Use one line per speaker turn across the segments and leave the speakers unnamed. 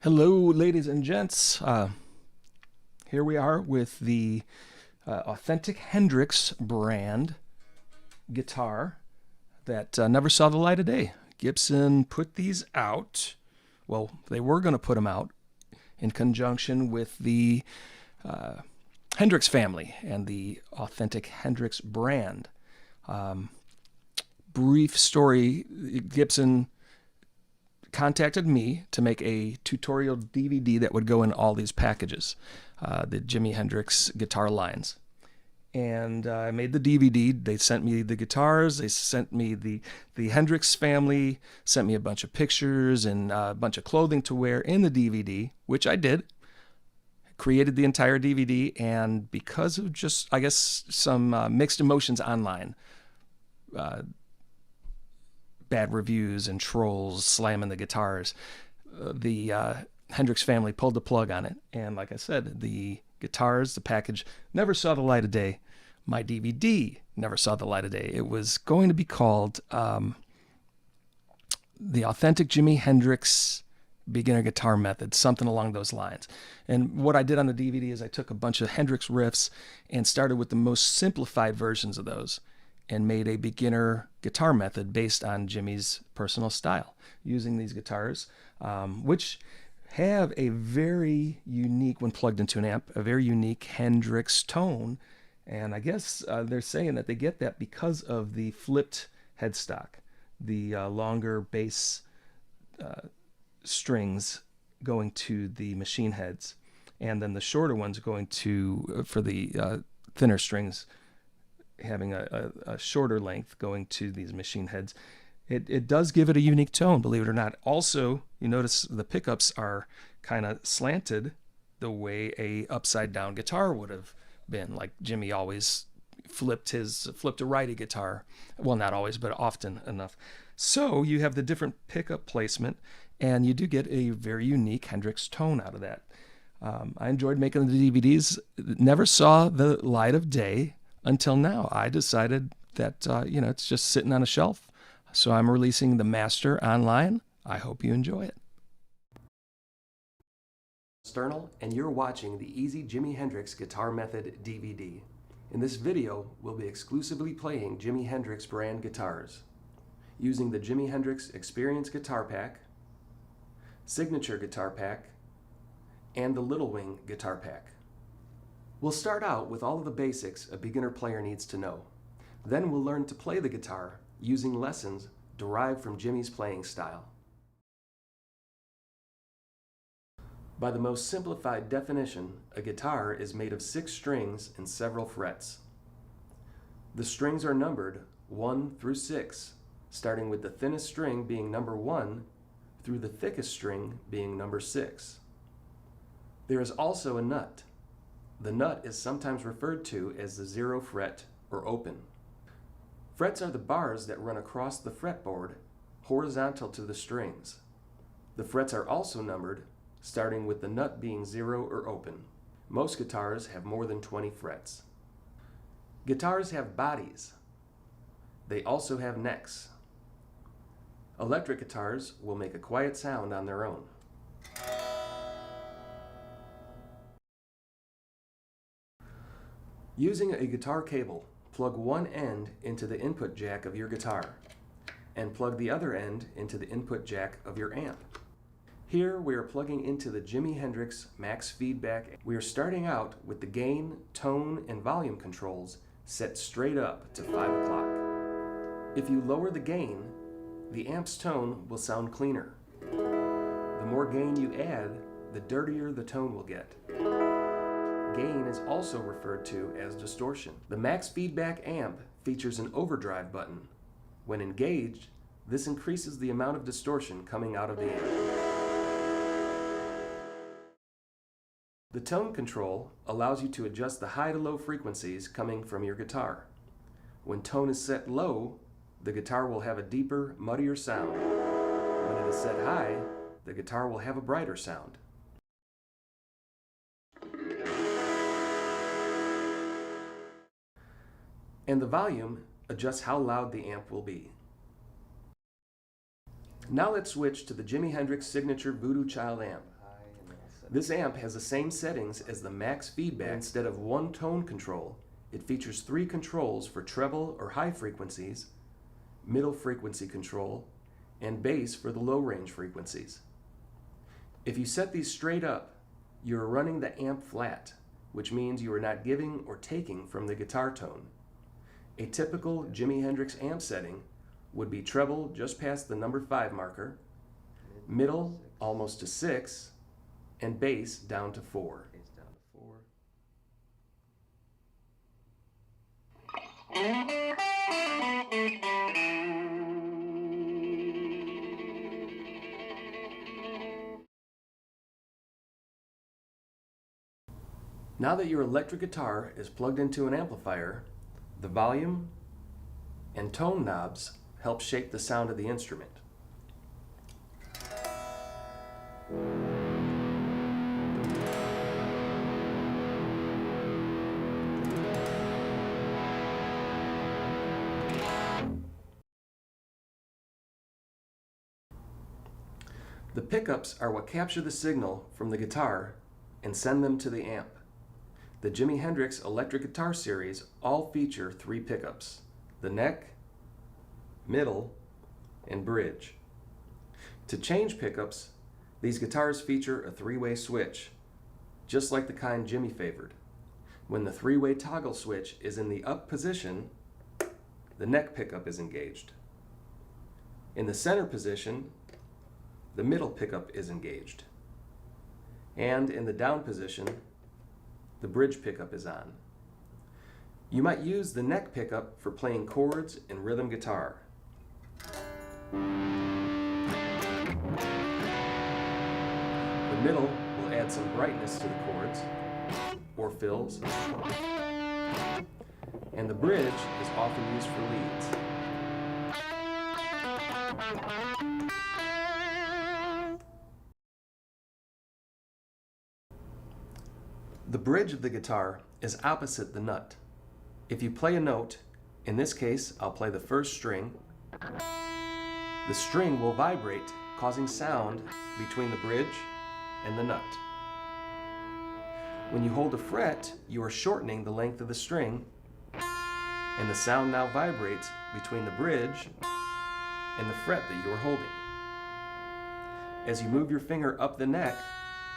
Hello, ladies and gents. Here we are with the Authentic Hendrix brand guitar that never saw the light of day. Gibson put these out. Well, they were going to put them out in conjunction with the Hendrix family and the Authentic Hendrix brand. Brief story, Gibson contacted me to make a tutorial DVD that would go in all these packages, the Jimi Hendrix guitar lines. And I made the DVD. They sent me the guitars. They sent me the Hendrix family, sent me a bunch of pictures and a bunch of clothing to wear in the DVD, which I did. Created the entire DVD, and because of just, I guess, some mixed emotions online, bad reviews and trolls slamming the guitars, the Hendrix family pulled the plug on it. And like I said, the guitars, the package, never saw the light of day. My DVD never saw the light of day. It was going to be called the Authentic Jimi Hendrix Beginner Guitar Method, something along those lines. And what I did on the DVD is I took a bunch of Hendrix riffs and started with the most simplified versions of those and made a beginner guitar method based on Jimi's personal style, using these guitars, which have a very unique, when plugged into an amp, a very unique Hendrix tone. And I guess they're saying that they get that because of the flipped headstock, the longer bass strings going to the machine heads, and then the shorter ones going to, for the thinner strings, having a shorter length going to these machine heads. It does give it a unique tone, believe it or not. Also, you notice the pickups are kind of slanted the way a upside down guitar would have been. Like Jimi always flipped a righty guitar. Well, not always, but often enough. So you have the different pickup placement, and you do get a very unique Hendrix tone out of that. I enjoyed making the DVDs. Never saw the light of day until now. I decided that, it's just sitting on a shelf. So I'm releasing the master online. I hope you enjoy it. Sternal, and you're watching the Easy Jimi Hendrix Guitar Method DVD. In this video, we'll be exclusively playing Jimi Hendrix brand guitars, using the Jimi Hendrix Experience Guitar Pack, Signature Guitar Pack, and the Little Wing Guitar Pack. We'll start out with all of the basics a beginner player needs to know. Then we'll learn to play the guitar using lessons derived from Jimi's playing style. By the most simplified definition, a guitar is made of 6 strings and several frets. The strings are numbered 1 through 6, starting with the thinnest string being number 1 through the thickest string being number 6. There is also a nut. The nut is sometimes referred to as the 0 fret or open. Frets are the bars that run across the fretboard, horizontal to the strings. The frets are also numbered, starting with the nut being 0 or open. Most guitars have more than 20 frets. Guitars have bodies. They also have necks. Electric guitars will make a quiet sound on their own. Using a guitar cable, plug one end into the input jack of your guitar and plug the other end into the input jack of your amp. Here we are plugging into the Jimi Hendrix max feedback. We are starting out with the gain, tone, and volume controls set straight up to 5 o'clock. If you lower the gain, the amp's tone will sound cleaner. The more gain you add, the dirtier the tone will get. Gain is also referred to as distortion. The max feedback amp features an overdrive button. When engaged, this increases the amount of distortion coming out of the amp. The tone control allows you to adjust the high to low frequencies coming from your guitar. When tone is set low, the guitar will have a deeper, muddier sound. When it is set high, the guitar will have a brighter sound. And the volume adjusts how loud the amp will be. Now let's switch to the Jimi Hendrix Signature Voodoo Child amp. This amp has the same settings as the max feedback. Instead of one tone control, it features 3 controls for treble or high frequencies, middle frequency control, and bass for the low range frequencies. If you set these straight up, you are running the amp flat, which means you are not giving or taking from the guitar tone. A typical Jimi Hendrix amp setting would be treble just past the number 5 marker, middle almost to 6, and bass down to 4. Now that your electric guitar is plugged into an amplifier, the volume and tone knobs help shape the sound of the instrument. The pickups are what capture the signal from the guitar and send them to the amp. The Jimi Hendrix electric guitar series all feature 3 pickups: the neck, middle, and bridge. To change pickups, these guitars feature a 3-way switch, just like the kind Jimi favored. When the 3-way toggle switch is in the up position, the neck pickup is engaged. In the center position, the middle pickup is engaged. And in the down position, the bridge pickup is on. You might use the neck pickup for playing chords and rhythm guitar. The middle will add some brightness to the chords or fills, and the bridge is often used for leads. The bridge of the guitar is opposite the nut. If you play a note, in this case I'll play the first string, the string will vibrate, causing sound between the bridge and the nut. When you hold a fret, you are shortening the length of the string, and the sound now vibrates between the bridge and the fret that you are holding. As you move your finger up the neck,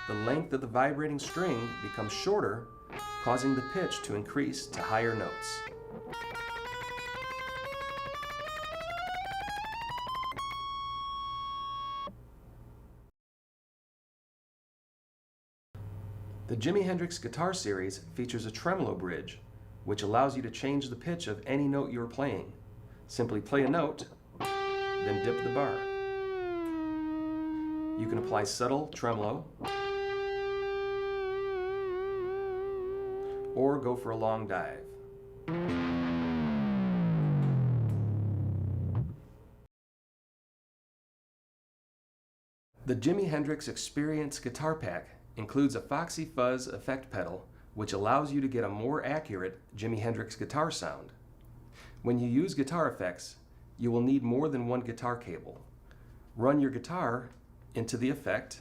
the length of the vibrating string becomes shorter, causing the pitch to increase to higher notes. The Jimi Hendrix guitar series features a tremolo bridge, which allows you to change the pitch of any note you are playing. Simply play a note, then dip the bar. You can apply subtle tremolo, or go for a long dive. The Jimi Hendrix Experience Guitar Pack includes a Foxy Fuzz effect pedal, which allows you to get a more accurate Jimi Hendrix guitar sound. When you use guitar effects, you will need more than one guitar cable. Run your guitar into the effect,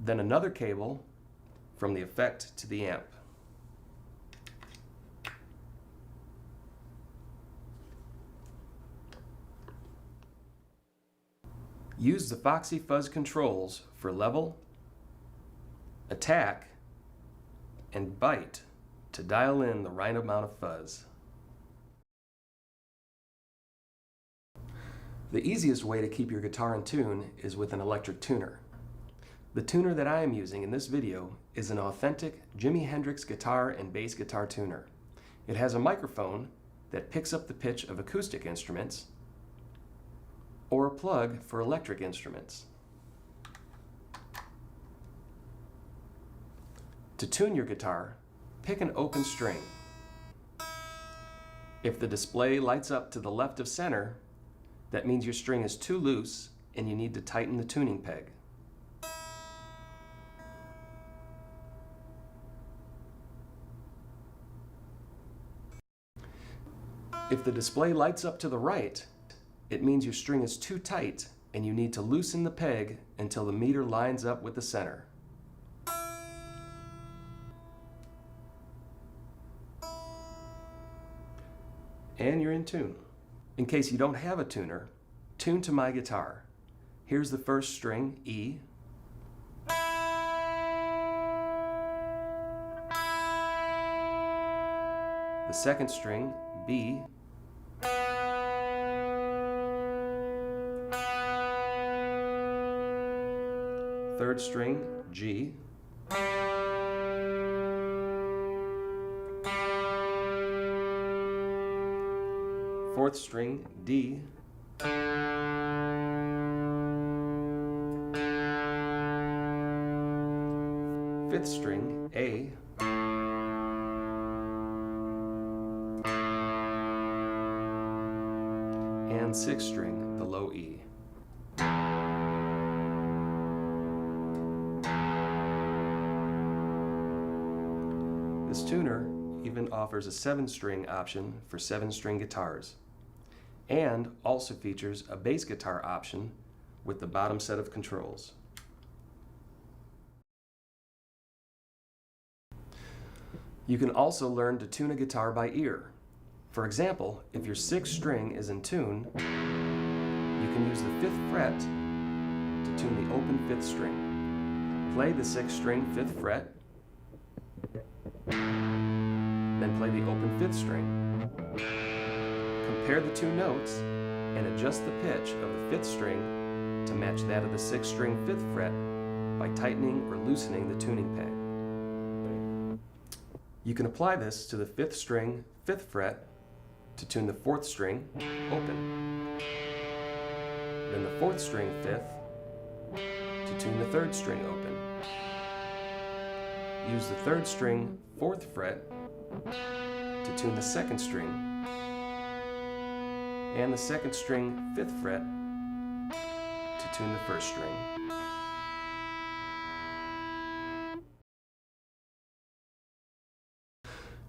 then another cable from the effect to the amp. Use the Foxy Fuzz controls for level, attack, and bite to dial in the right amount of fuzz. The easiest way to keep your guitar in tune is with an electric tuner. The tuner that I am using in this video is an authentic Jimi Hendrix guitar and bass guitar tuner. It has a microphone that picks up the pitch of acoustic instruments or a plug for electric instruments. To tune your guitar, pick an open string. If the display lights up to the left of center, that means your string is too loose and you need to tighten the tuning peg. If the display lights up to the right, it means your string is too tight and you need to loosen the peg until the meter lines up with the center. And you're in tune. In case you don't have a tuner, tune to my guitar. Here's the first string, E. The second string, B. Third string, G. Fourth string, D. Fifth string, A. And sixth string, the low E. This tuner even offers a 7-string option for 7-string guitars, and also features a bass guitar option with the bottom set of controls. You can also learn to tune a guitar by ear. For example, if your 6th string is in tune, you can use the 5th fret to tune the open 5th string. Play the 6th string 5th fret, then play the open 5th string. Compare the two notes and adjust the pitch of the 5th string to match that of the 6th string 5th fret by tightening or loosening the tuning peg. You can apply this to the 5th string 5th fret to tune the 4th string open, then the 4th string 5th to tune the 3rd string open. Use the 3rd string 4th fret to tune the 2nd string, and the 2nd string 5th fret to tune the 1st string.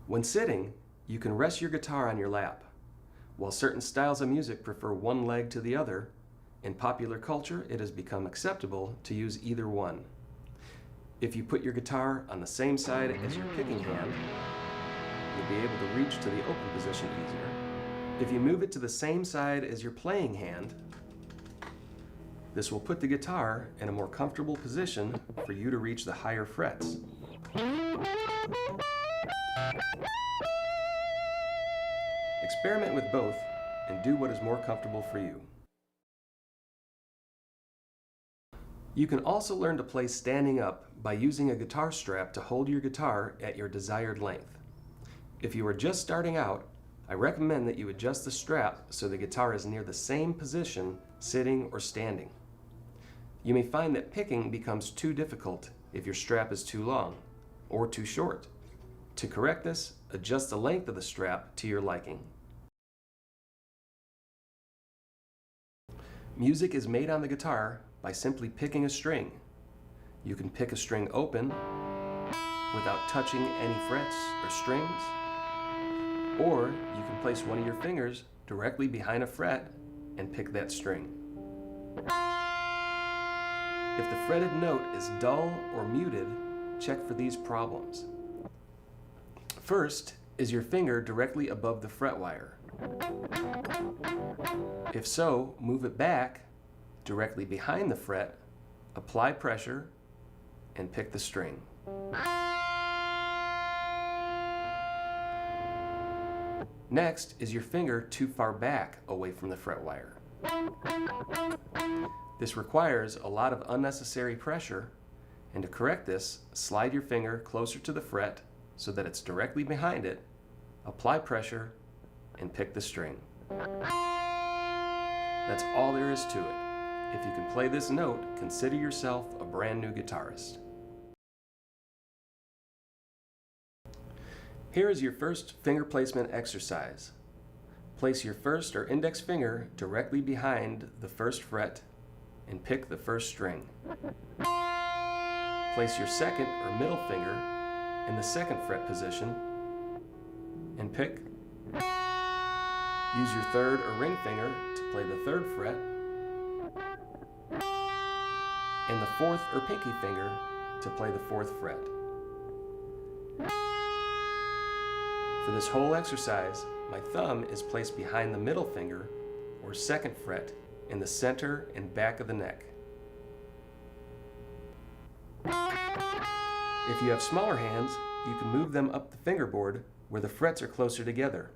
When sitting, you can rest your guitar on your lap. While certain styles of music prefer one leg to the other, in popular culture it has become acceptable to use either one. If you put your guitar on the same side as your picking hand, you'll be able to reach to the open position easier. If you move it to the same side as your playing hand, this will put the guitar in a more comfortable position for you to reach the higher frets. Experiment with both and do what is more comfortable for you. You can also learn to play standing up by using a guitar strap to hold your guitar at your desired length. If you are just starting out, I recommend that you adjust the strap so the guitar is near the same position sitting or standing. You may find that picking becomes too difficult if your strap is too long or too short. To correct this, adjust the length of the strap to your liking. Music is made on the guitar by simply picking a string. You can pick a string open without touching any frets or strings, or you can place one of your fingers directly behind a fret and pick that string. If the fretted note is dull or muted, check for these problems. First, is your finger directly above the fret wire? If so, move it back directly behind the fret, apply pressure, and pick the string. Next, is your finger too far back away from the fret wire? This requires a lot of unnecessary pressure, and to correct this, slide your finger closer to the fret so that it's directly behind it, apply pressure, and pick the string. That's all there is to it. If you can play this note, consider yourself a brand new guitarist. Here is your first finger placement exercise. Place your first or index finger directly behind the first fret and pick the first string. Place your second or middle finger in the second fret position and pick. Use your third or ring finger to play the third fret and the fourth or pinky finger to play the fourth fret. For this whole exercise, my thumb is placed behind the middle finger or second fret in the center and back of the neck. If you have smaller hands, you can move them up the fingerboard where the frets are closer together.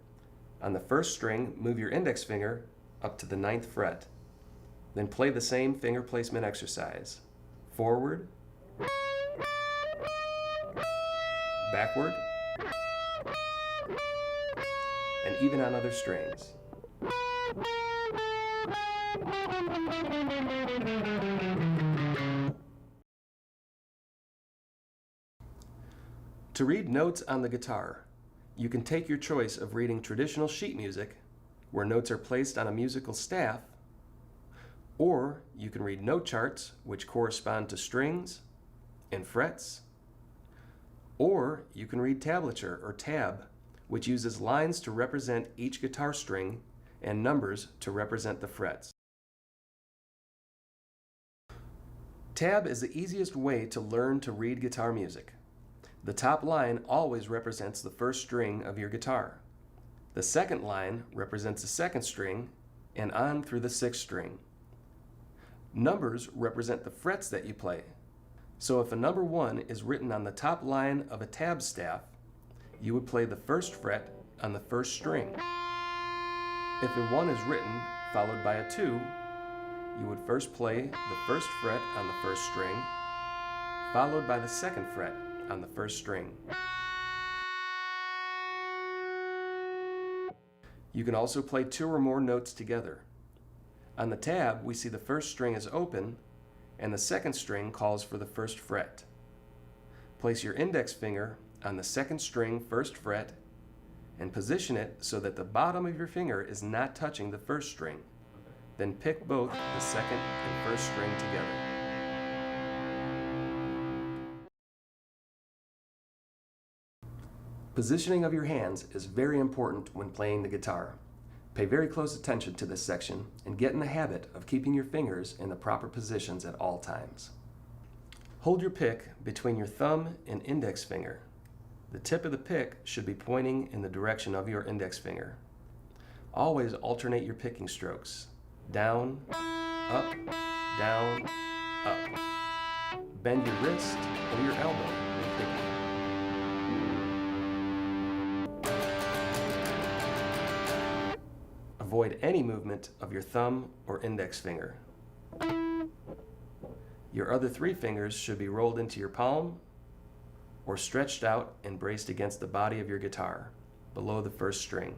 On the first string, move your index finger up to the 9th fret. Then play the same finger placement exercise. Forward, backward, and even on other strings. To read notes on the guitar, you can take your choice of reading traditional sheet music, where notes are placed on a musical staff, or you can read note charts, which correspond to strings and frets, or you can read tablature or tab, which uses lines to represent each guitar string and numbers to represent the frets. Tab is the easiest way to learn to read guitar music. The top line always represents the first string of your guitar. The second line represents the second string and on through the 6th string. Numbers represent the frets that you play. So if a number 1 is written on the top line of a tab staff, you would play the first fret on the first string. If a 1 is written followed by a 2, you would first play the first fret on the first string, followed by the second fret on the first string. You can also play 2 or more notes together. On the tab, we see the first string is open and the second string calls for the first fret. Place your index finger on the second string first fret and position it so that the bottom of your finger is not touching the first string. Then pick both the second and first string together. Positioning of your hands is very important when playing the guitar. Pay very close attention to this section and get in the habit of keeping your fingers in the proper positions at all times. Hold your pick between your thumb and index finger. The tip of the pick should be pointing in the direction of your index finger. Always alternate your picking strokes. Down, up, down, up. Bend your wrist or your elbow when picking. Avoid any movement of your thumb or index finger. Your other 3 fingers should be rolled into your palm or stretched out and braced against the body of your guitar, below the first string.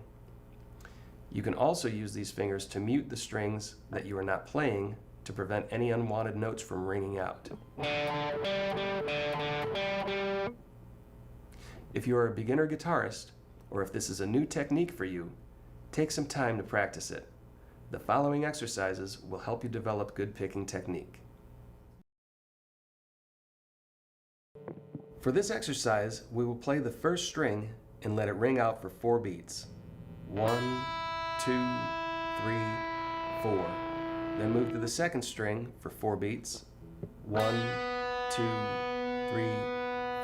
You can also use these fingers to mute the strings that you are not playing to prevent any unwanted notes from ringing out. If you are a beginner guitarist, or if this is a new technique for you, take some time to practice it. The following exercises will help you develop good picking technique. For this exercise, we will play the first string and let it ring out for 4 beats. 1, 2, 3, 4. Then move to the second string for 4 beats. 1, 2, 3,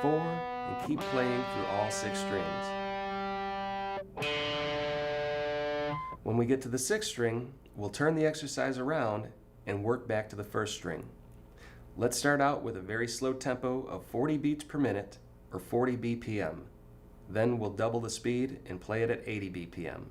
4, and keep playing through all 6 strings. When we get to the 6th string, we'll turn the exercise around and work back to the first string. Let's start out with a very slow tempo of 40 beats per minute or 40 BPM. Then we'll double the speed and play it at 80 BPM.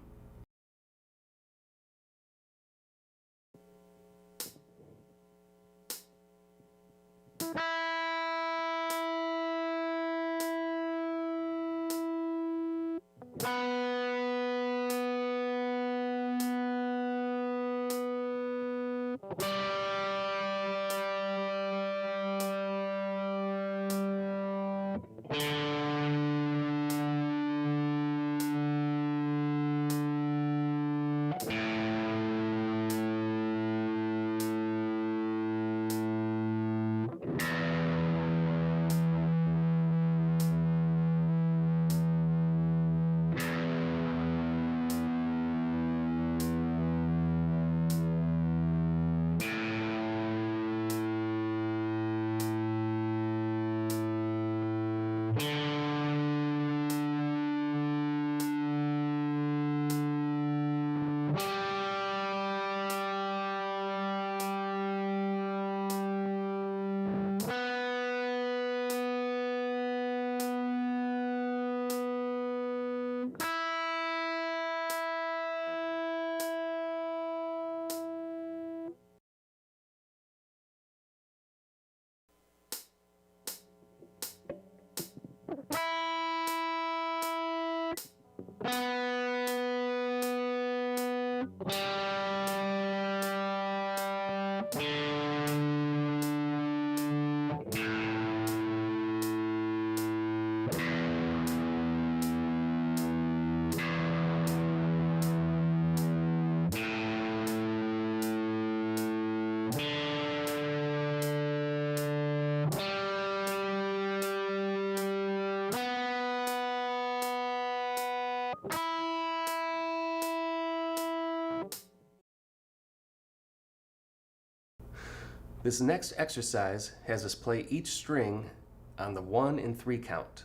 This next exercise has us play each string on the 1 and 3 count.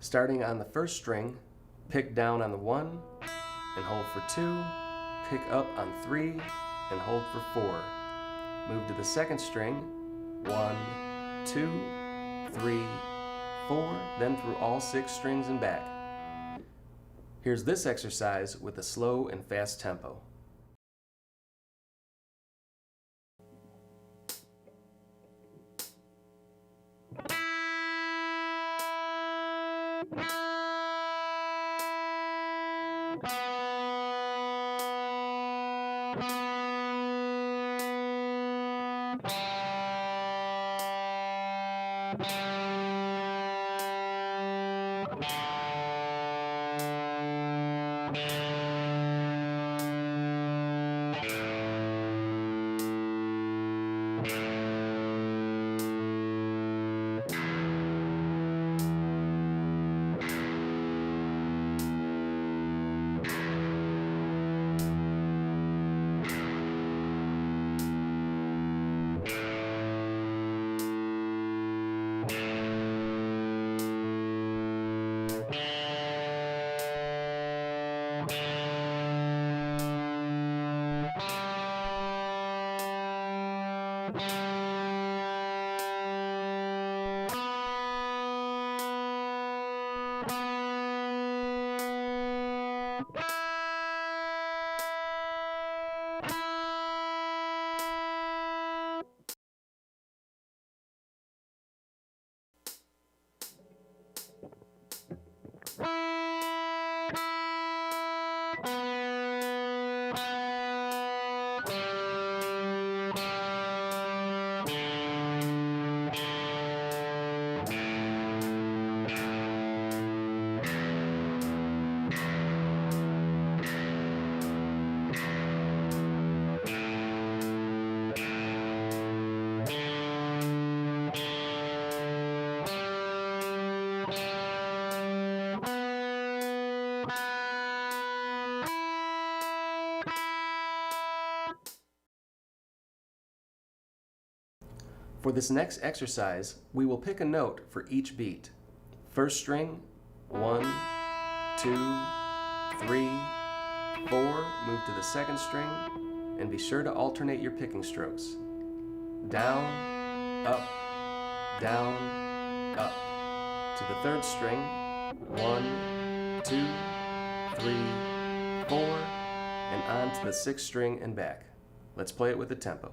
Starting on the first string, pick down on the 1 and hold for 2, pick up on 3 and hold for 4. Move to the second string, 1, 2, 3, 4, then through all 6 strings and back. Here's this exercise with a slow and fast tempo. For this next exercise, we will pick a note for each beat. First string, 1, 2, 3, 4. Move to the second string, and be sure to alternate your picking strokes. Down, up, down, up. To the third string, 1, 2, 3, 4, and on to the sixth string and back. Let's play it with the tempo.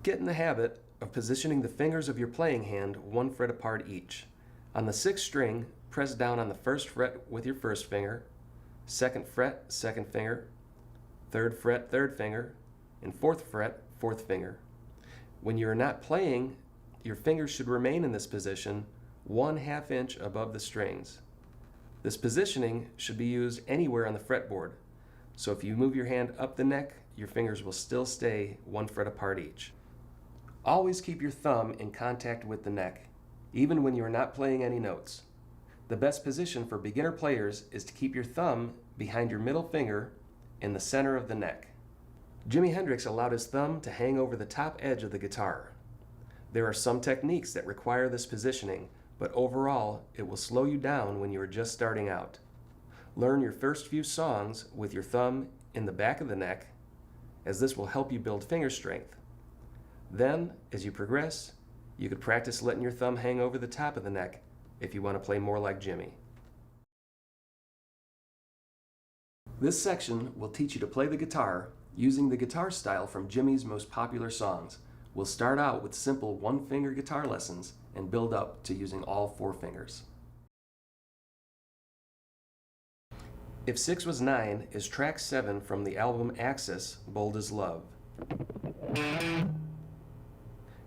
Get in the habit of positioning the fingers of your playing hand 1 fret apart each. On the 6th string, press down on the 1st fret with your 1st finger, 2nd fret, 2nd finger, 3rd fret, 3rd finger, and 4th fret, 4th finger. When you are not playing, your fingers should remain in this position 1/2 inch above the strings. This positioning should be used anywhere on the fretboard, so if you move your hand up the neck, your fingers will still stay 1 fret apart each. Always keep your thumb in contact with the neck, even when you are not playing any notes. The best position for beginner players is to keep your thumb behind your middle finger in the center of the neck. Jimi Hendrix allowed his thumb to hang over the top edge of the guitar. There are some techniques that require this positioning, but overall, it will slow you down when you are just starting out. Learn your first few songs with your thumb in the back of the neck, as this will help you build finger strength. Then, as you progress, you could practice letting your thumb hang over the top of the neck if you want to play more like Jimi. This section will teach you to play the guitar using the guitar style from Jimi's most popular songs. We'll start out with simple 1-finger guitar lessons and build up to using all 4 fingers. If 6 Was 9 is track 7 from the album Axis, Bold as Love.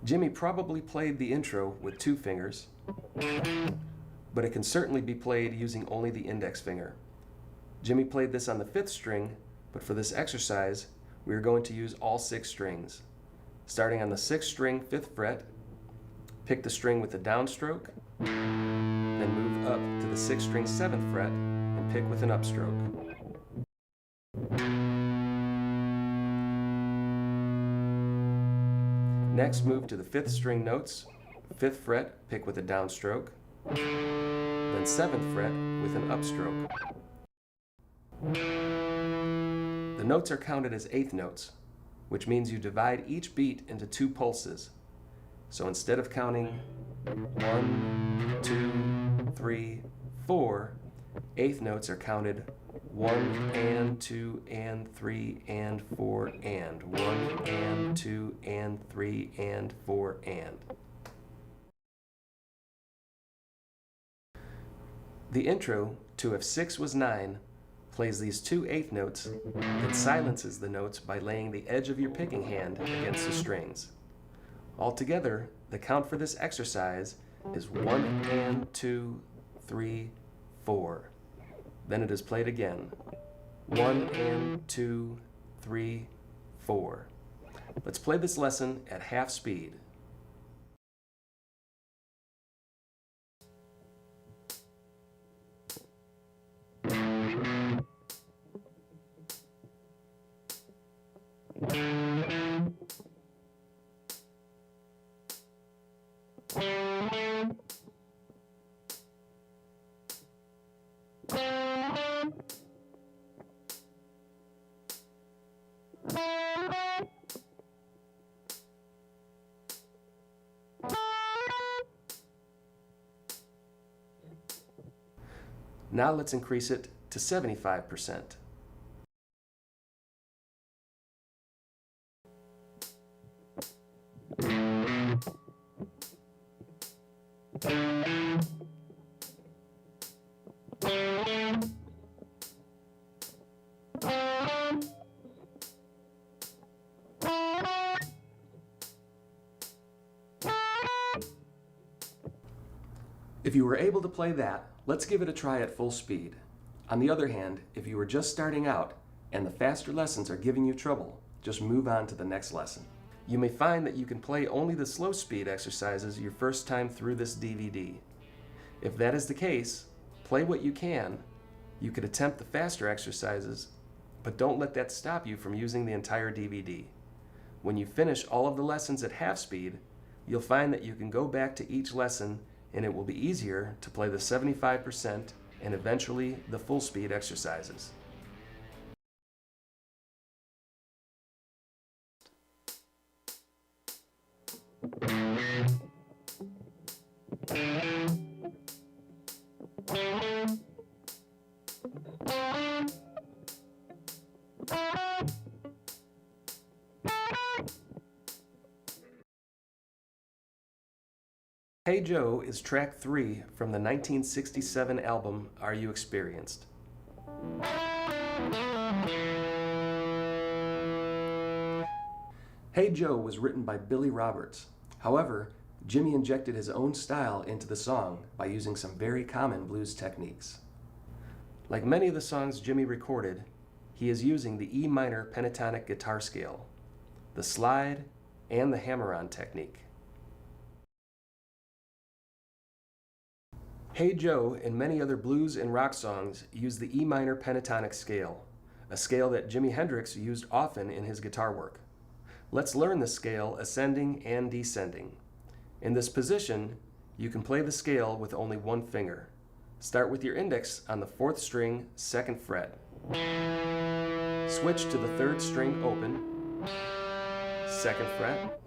Jimi probably played the intro with 2 fingers, but it can certainly be played using only the index finger. Jimi played this on the 5th string, but for this exercise, we are going to use all 6 strings. Starting on the 6th string, 5th fret, pick the string with the downstroke, then move up to the 6th string, 7th fret, and pick with an upstroke. Next, move to the 5th string notes, 5th fret, pick with a downstroke, then 7th fret with an upstroke. The notes are counted as 8th notes, which means you divide each beat into 2 pulses. So instead of counting 1, 2, 3, 4, 8th notes are counted 1 and 2 and 3 and 4 and 1 and 2 and 3 and 4 and. The intro to If 6 Was 9 plays these 2 8th notes and silences the notes by laying the edge of your picking hand against the strings. Altogether, the count for this exercise is 1 and 2, 3, 4. Then it is played again. 1 and 2, 3, 4. Let's play this lesson at half speed. Now let's increase it to 75%. If you were able to play that, let's give it a try at full speed. On the other hand, if you were just starting out and the faster lessons are giving you trouble, just move on to the next lesson. You may find that you can play only the slow speed exercises your first time through this DVD. If that is the case, play what you can. You could attempt the faster exercises, but don't let that stop you from using the entire DVD. When you finish all of the lessons at half speed, you'll find that you can go back to each lesson and it will be easier to play the 75% and eventually the full speed exercises. Hey Joe is track 3 from the 1967 album Are You Experienced? Hey Joe was written by Billy Roberts. However, Jimi injected his own style into the song by using some very common blues techniques. Like many of the songs Jimi recorded, he is using the E minor pentatonic guitar scale, the slide, and the hammer-on technique. Hey Joe and many other blues and rock songs use the E minor pentatonic scale, a scale that Jimi Hendrix used often in his guitar work. Let's learn the scale ascending and descending. In this position, you can play the scale with only one finger. Start with your index on the 4th string, 2nd fret. Switch to the 3rd string open, 2nd fret,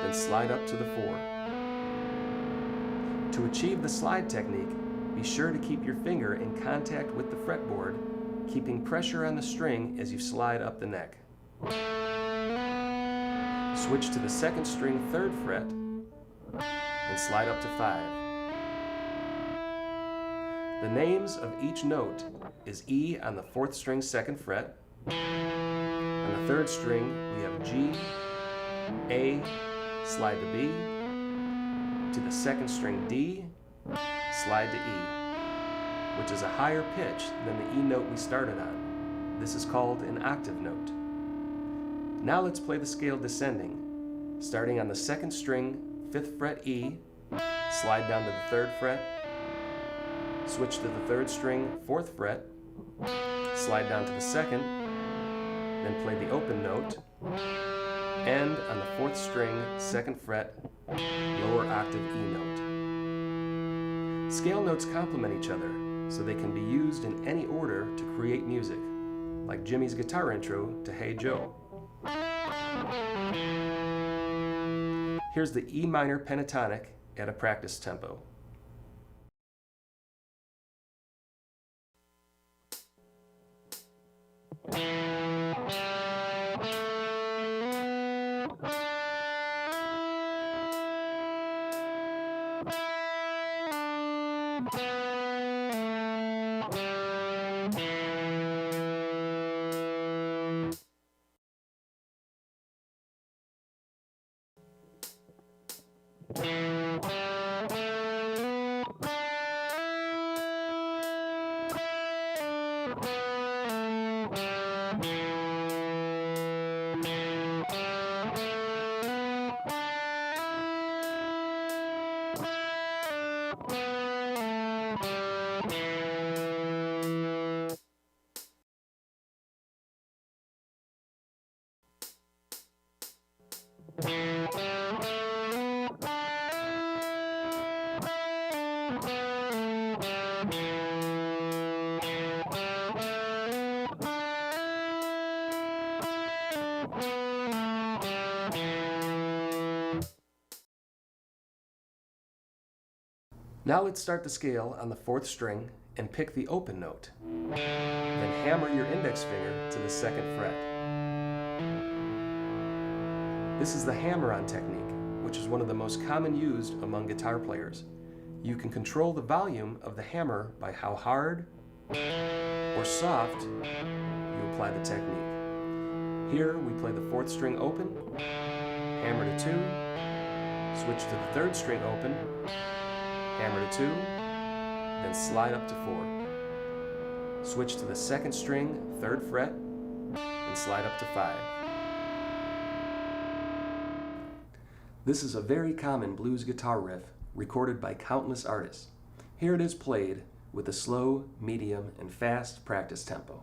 then slide up to the 4. To achieve the slide technique, be sure to keep your finger in contact with the fretboard, keeping pressure on the string as you slide up the neck. Switch to the 2nd string 3rd fret and slide up to 5. The names of each note is E on the 4th string 2nd fret. On the 3rd string we have G, A, slide to B, to the 2nd string D, slide to E, which is a higher pitch than the E note we started on. This is called an octave note. Now let's play the scale descending. Starting on the 2nd string, 5th fret E, slide down to the 3rd fret, switch to the 3rd string, 4th fret, slide down to the 2nd, then play the open note, and on the 4th string, 2nd fret, lower octave E note. Scale notes complement each other, so they can be used in any order to create music, like Jimi's guitar intro to Hey Joe. Here's the E minor pentatonic at a practice tempo. Now let's start the scale on the 4th string and pick the open note. Then hammer your index finger to the 2nd fret. This is the hammer-on technique, which is one of the most common used among guitar players. You can control the volume of the hammer by how hard or soft you apply the technique. Here we play the 4th string open, hammer to 2, switch to the 3rd string open, hammer to 2, then slide up to 4. Switch to the 2nd string, 3rd fret, and slide up to 5. This is a very common blues guitar riff recorded by countless artists. Here it is played with a slow, medium, and fast practice tempo.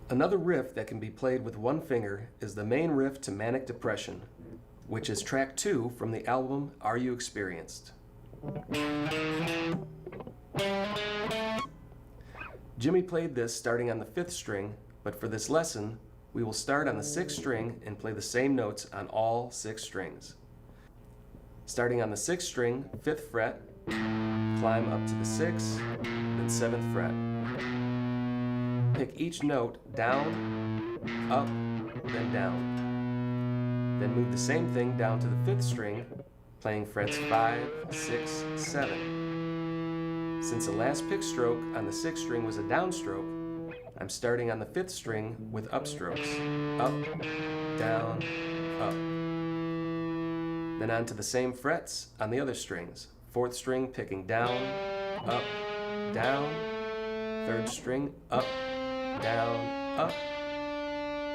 Another riff that can be played with one finger is the main riff to Manic Depression, which is track 2 from the album Are You Experienced? Jimi played this starting on the 5th string, but for this lesson, we will start on the 6th string and play the same notes on all 6 strings. Starting on the 6th string, 5th fret, climb up to the 6th, then 7th fret. Pick each note down, up, then down. Then move the same thing down to the 5th string, playing frets 5, 6, 7. Since the last pick stroke on the 6th string was a downstroke, I'm starting on the 5th string with upstrokes. Up, down, up. Then on to the same frets on the other strings. 4th string picking down, up, down. 3rd string, up, down, up.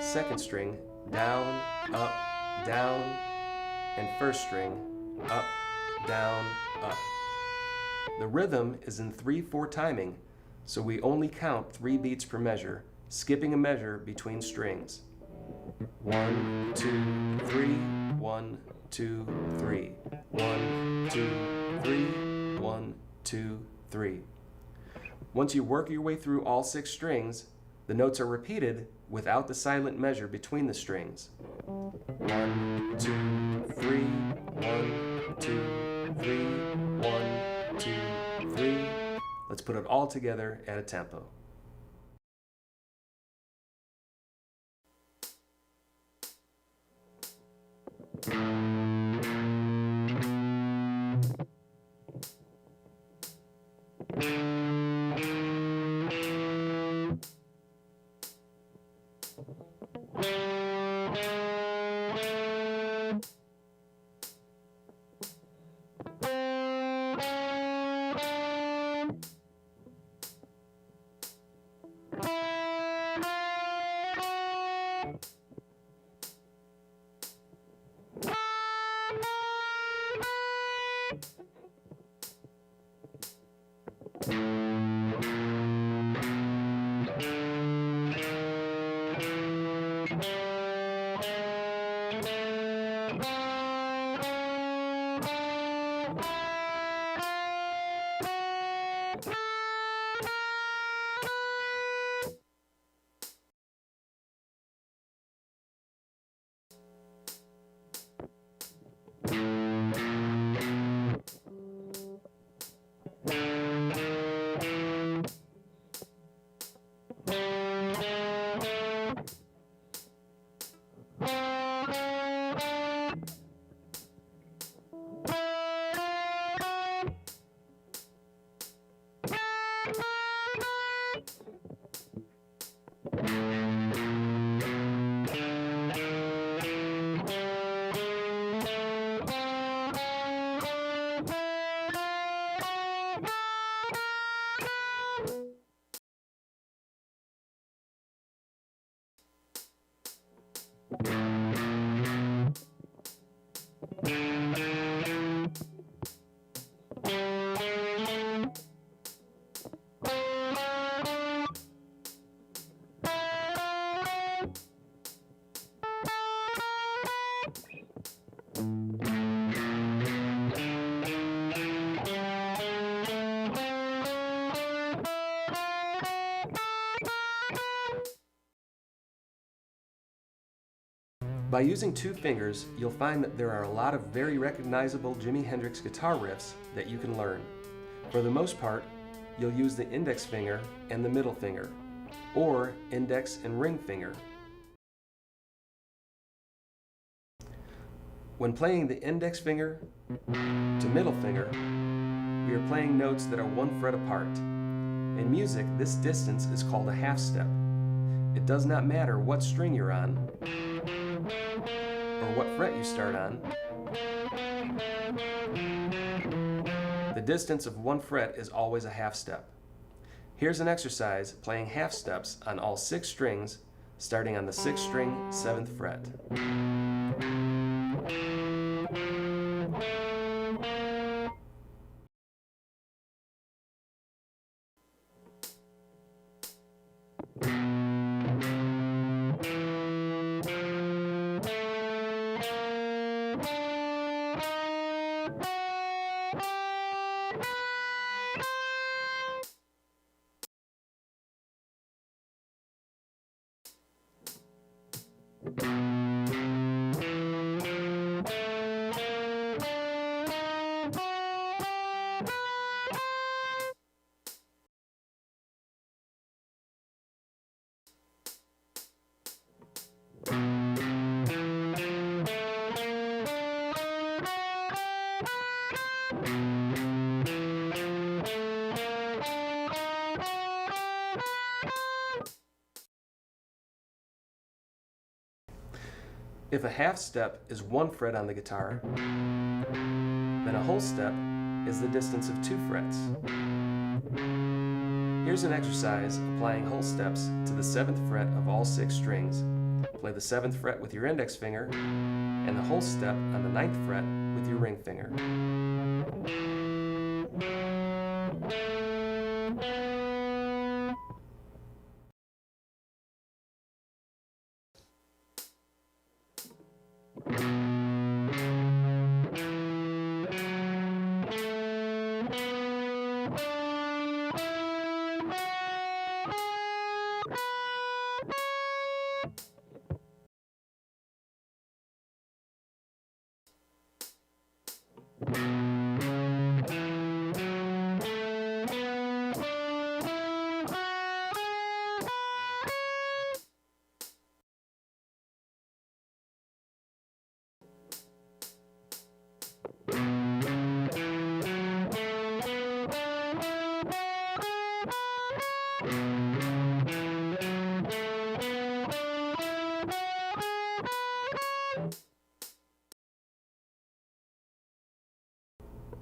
2nd string, down, up, down. And 1st string, up, down, up. The rhythm is in 3/4 timing, so we only count 3 beats per measure, skipping a measure between strings. 1, 2, 3, 1, 2, 3. 1, 2, 3, 1, 2, 3. Once you work your way through all 6 strings, the notes are repeated without the silent measure between the strings. 1, 2, 3, 1, 2, 3, 1, 2, 3. Let's put it all together at a tempo. By using 2 fingers, you'll find that there are a lot of very recognizable Jimi Hendrix guitar riffs that you can learn. For the most part, you'll use the index finger and the middle finger, or index and ring finger. When playing the index finger to middle finger, we are playing notes that are 1 fret apart. In music, this distance is called a half step. It does not matter what string you're on, or what fret you start on. The distance of 1 fret is always a half step. Here's an exercise playing half steps on all 6 strings, starting on the 6th string, 7th fret. If a half step is 1 fret on the guitar, then a whole step is the distance of 2 frets. Here's an exercise applying whole steps to the 7th fret of all 6 strings. Play the 7th fret with your index finger and the whole step on the 9th fret with your ring finger.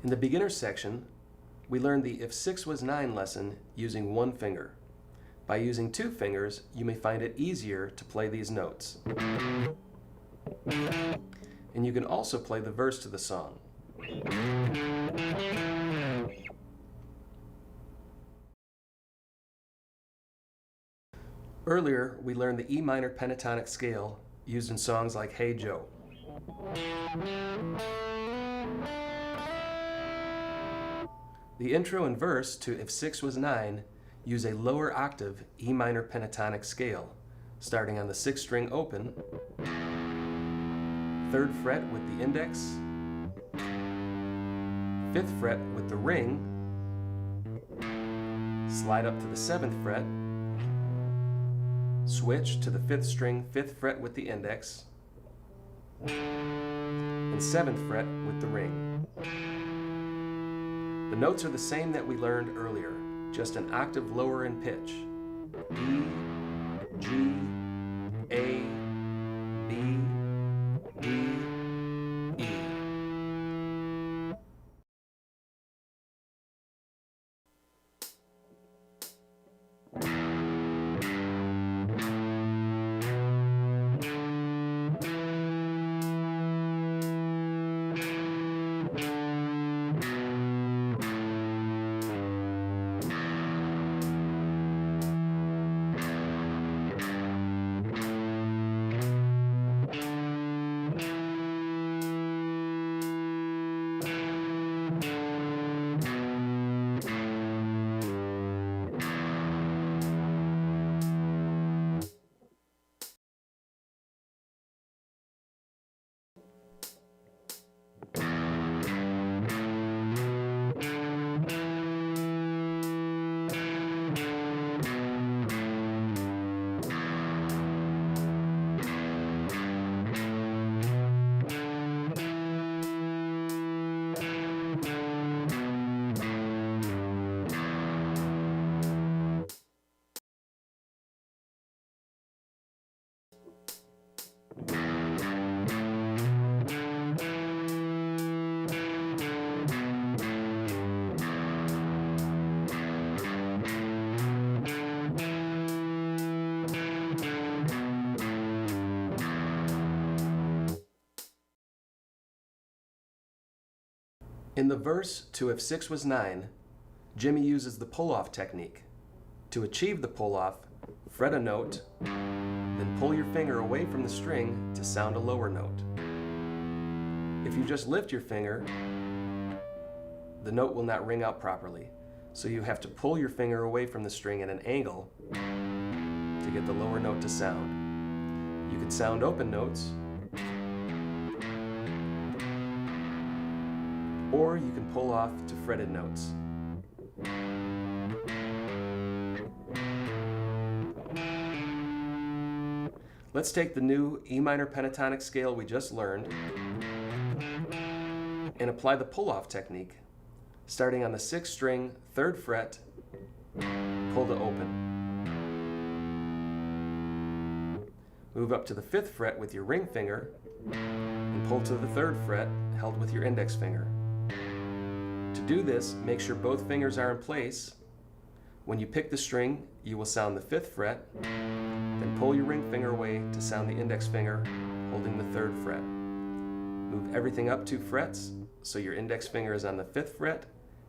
In the beginner section, we learned the If 6 Was 9 lesson using 1 finger. By using 2 fingers, you may find it easier to play these notes. And you can also play the verse to the song. Earlier, we learned the E minor pentatonic scale used in songs like Hey Joe. The intro and verse to If 6 Was 9 use a lower octave E minor pentatonic scale, starting on the 6th string open, 3rd fret with the index, 5th fret with the ring, slide up to the 7th fret, switch to the 5th string, 5th fret with the index, and 7th fret with the ring. The notes are the same that we learned earlier, just an octave lower in pitch. E, G, A, B, D, E. In the verse to If 6 Was 9, Jimi uses the pull-off technique. To achieve the pull-off, fret a note, then pull your finger away from the string to sound a lower note. If you just lift your finger, the note will not ring out properly, so you have to pull your finger away from the string at an angle to get the lower note to sound. You can sound open notes, or you can pull off to fretted notes. Let's take the new E minor pentatonic scale we just learned and apply the pull-off technique, starting on the 6th string, 3rd fret, pull to open. Move up to the 5th fret with your ring finger and pull to the 3rd fret, held with your index finger. To do this, make sure both fingers are in place. When you pick the string, you will sound the 5th fret, then pull your ring finger away to sound the index finger, holding the 3rd fret. Move everything up 2 frets, so your index finger is on the 5th fret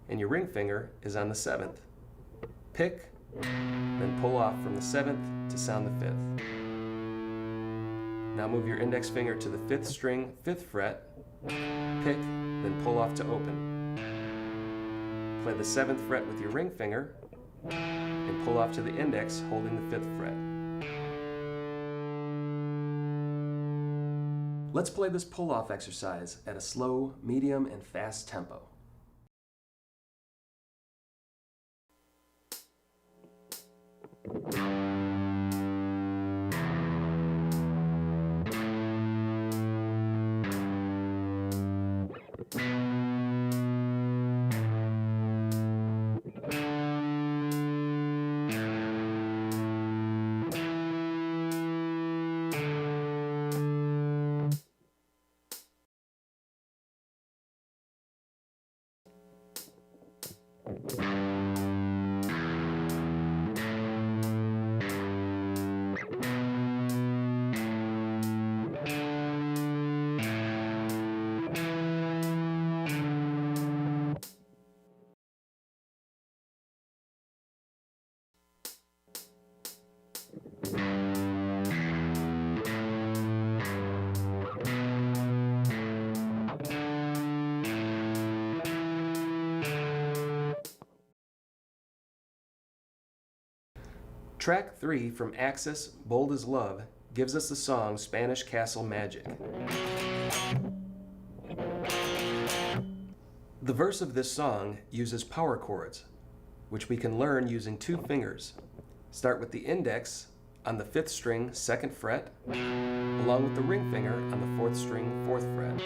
and your ring finger is on the 7th. Pick, then pull off from the 7th to sound the 5th. Now move your index finger to the 5th string, 5th fret, pick, then pull off to open. Play the 7th fret with your ring finger and pull off to the index, holding the 5th fret. Let's play this pull-off exercise at a slow, medium, and fast tempo. Track 3 from Axis, Bold as Love, gives us the song Spanish Castle Magic. The verse of this song uses power chords, which we can learn using 2 fingers. Start with the index on the 5th string, 2nd fret, along with the ring finger on the 4th string, 4th fret.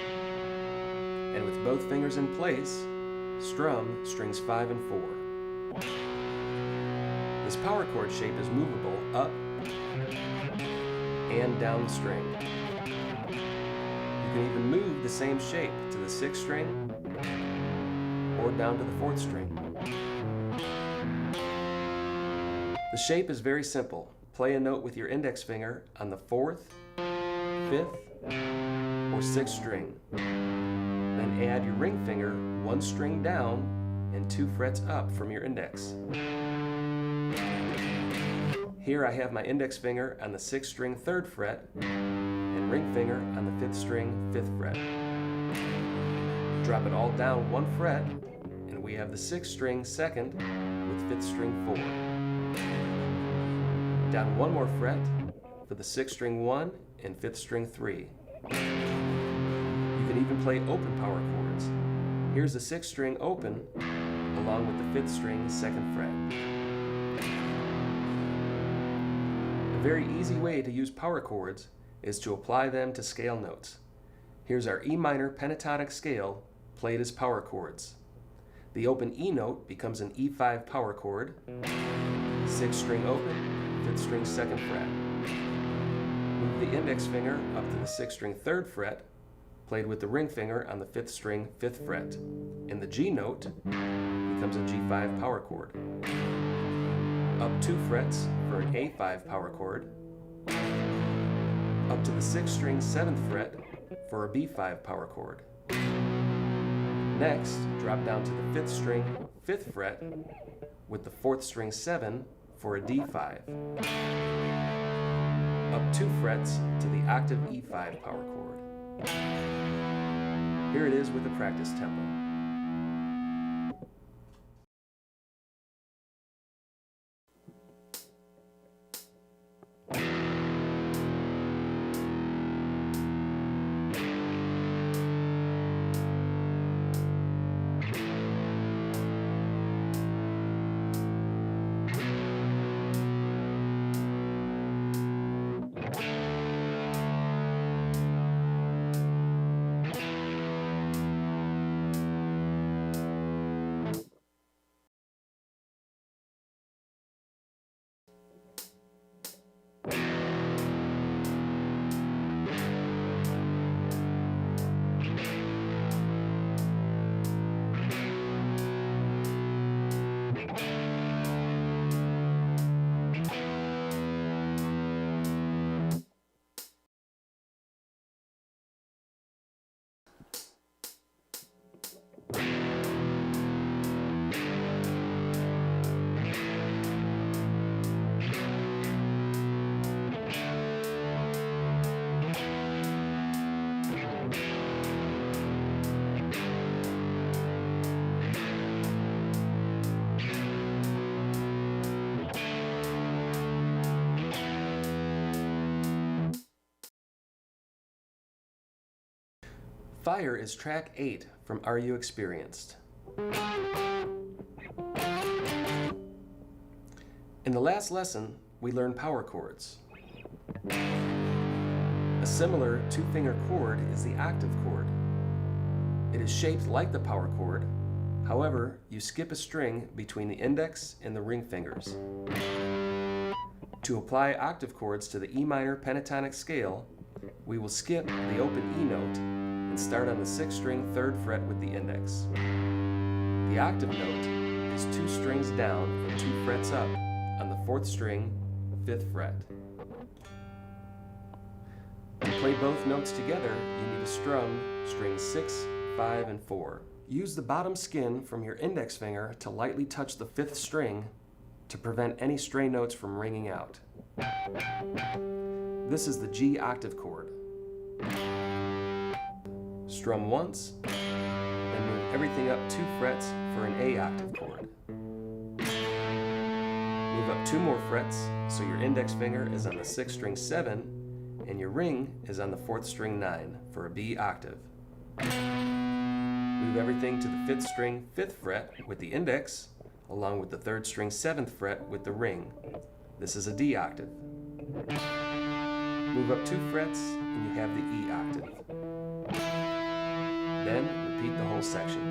And with both fingers in place, strum strings 5 and 4. This power chord shape is movable up and down the string. You can even move the same shape to the 6th string or down to the 4th string. The shape is very simple. Play a note with your index finger on the 4th, 5th, or 6th string. Then add your ring finger 1 string down and 2 frets up from your index. Here I have my index finger on the 6th string, 3rd fret, and ring finger on the 5th string, 5th fret. Drop it all down 1 fret, and we have the 6th string, 2nd, with 5th string, 4. Down 1 more fret for the 6th string, 1, and 5th string, 3. You can even play open power chords. Here's the 6th string open, along with the 5th string, 2nd fret. A very easy way to use power chords is to apply them to scale notes. Here's our E minor pentatonic scale played as power chords. The open E note becomes an E5 power chord, 6th string open, 5th string 2nd fret. Move the index finger up to the 6th string 3rd fret, played with the ring finger on the 5th string 5th fret, and the G note becomes a G5 power chord. Up 2 frets for an A5 power chord, up to the 6th string 7th fret for a B5 power chord. Next, drop down to the 5th string, 5th fret, with the 4th string 7 for a D5. Up 2 frets to the octave E5 power chord. Here it is with the practice tempo. Fire is track 8 from Are You Experienced? In the last lesson, we learned power chords. A similar 2-finger chord is the octave chord. It is shaped like the power chord, however, you skip a string between the index and the ring fingers. To apply octave chords to the E minor pentatonic scale, we will skip the open E note and start on the 6th string 3rd fret with the index. The octave note is 2 strings down and 2 frets up on the 4th string 5th fret. To play both notes together, you need to strum strings 6, 5, and 4. Use the bottom skin from your index finger to lightly touch the 5th string to prevent any stray notes from ringing out. This is the G octave chord. Strum once, then move everything up 2 frets for an A octave chord. Move up 2 more frets so your index finger is on the 6th string 7 and your ring is on the 4th string 9 for a B octave. Move everything to the 5th string 5th fret with the index along with the 3rd string 7th fret with the ring. This is a D octave. Move up 2 frets and you have the E octave. Then repeat the whole section.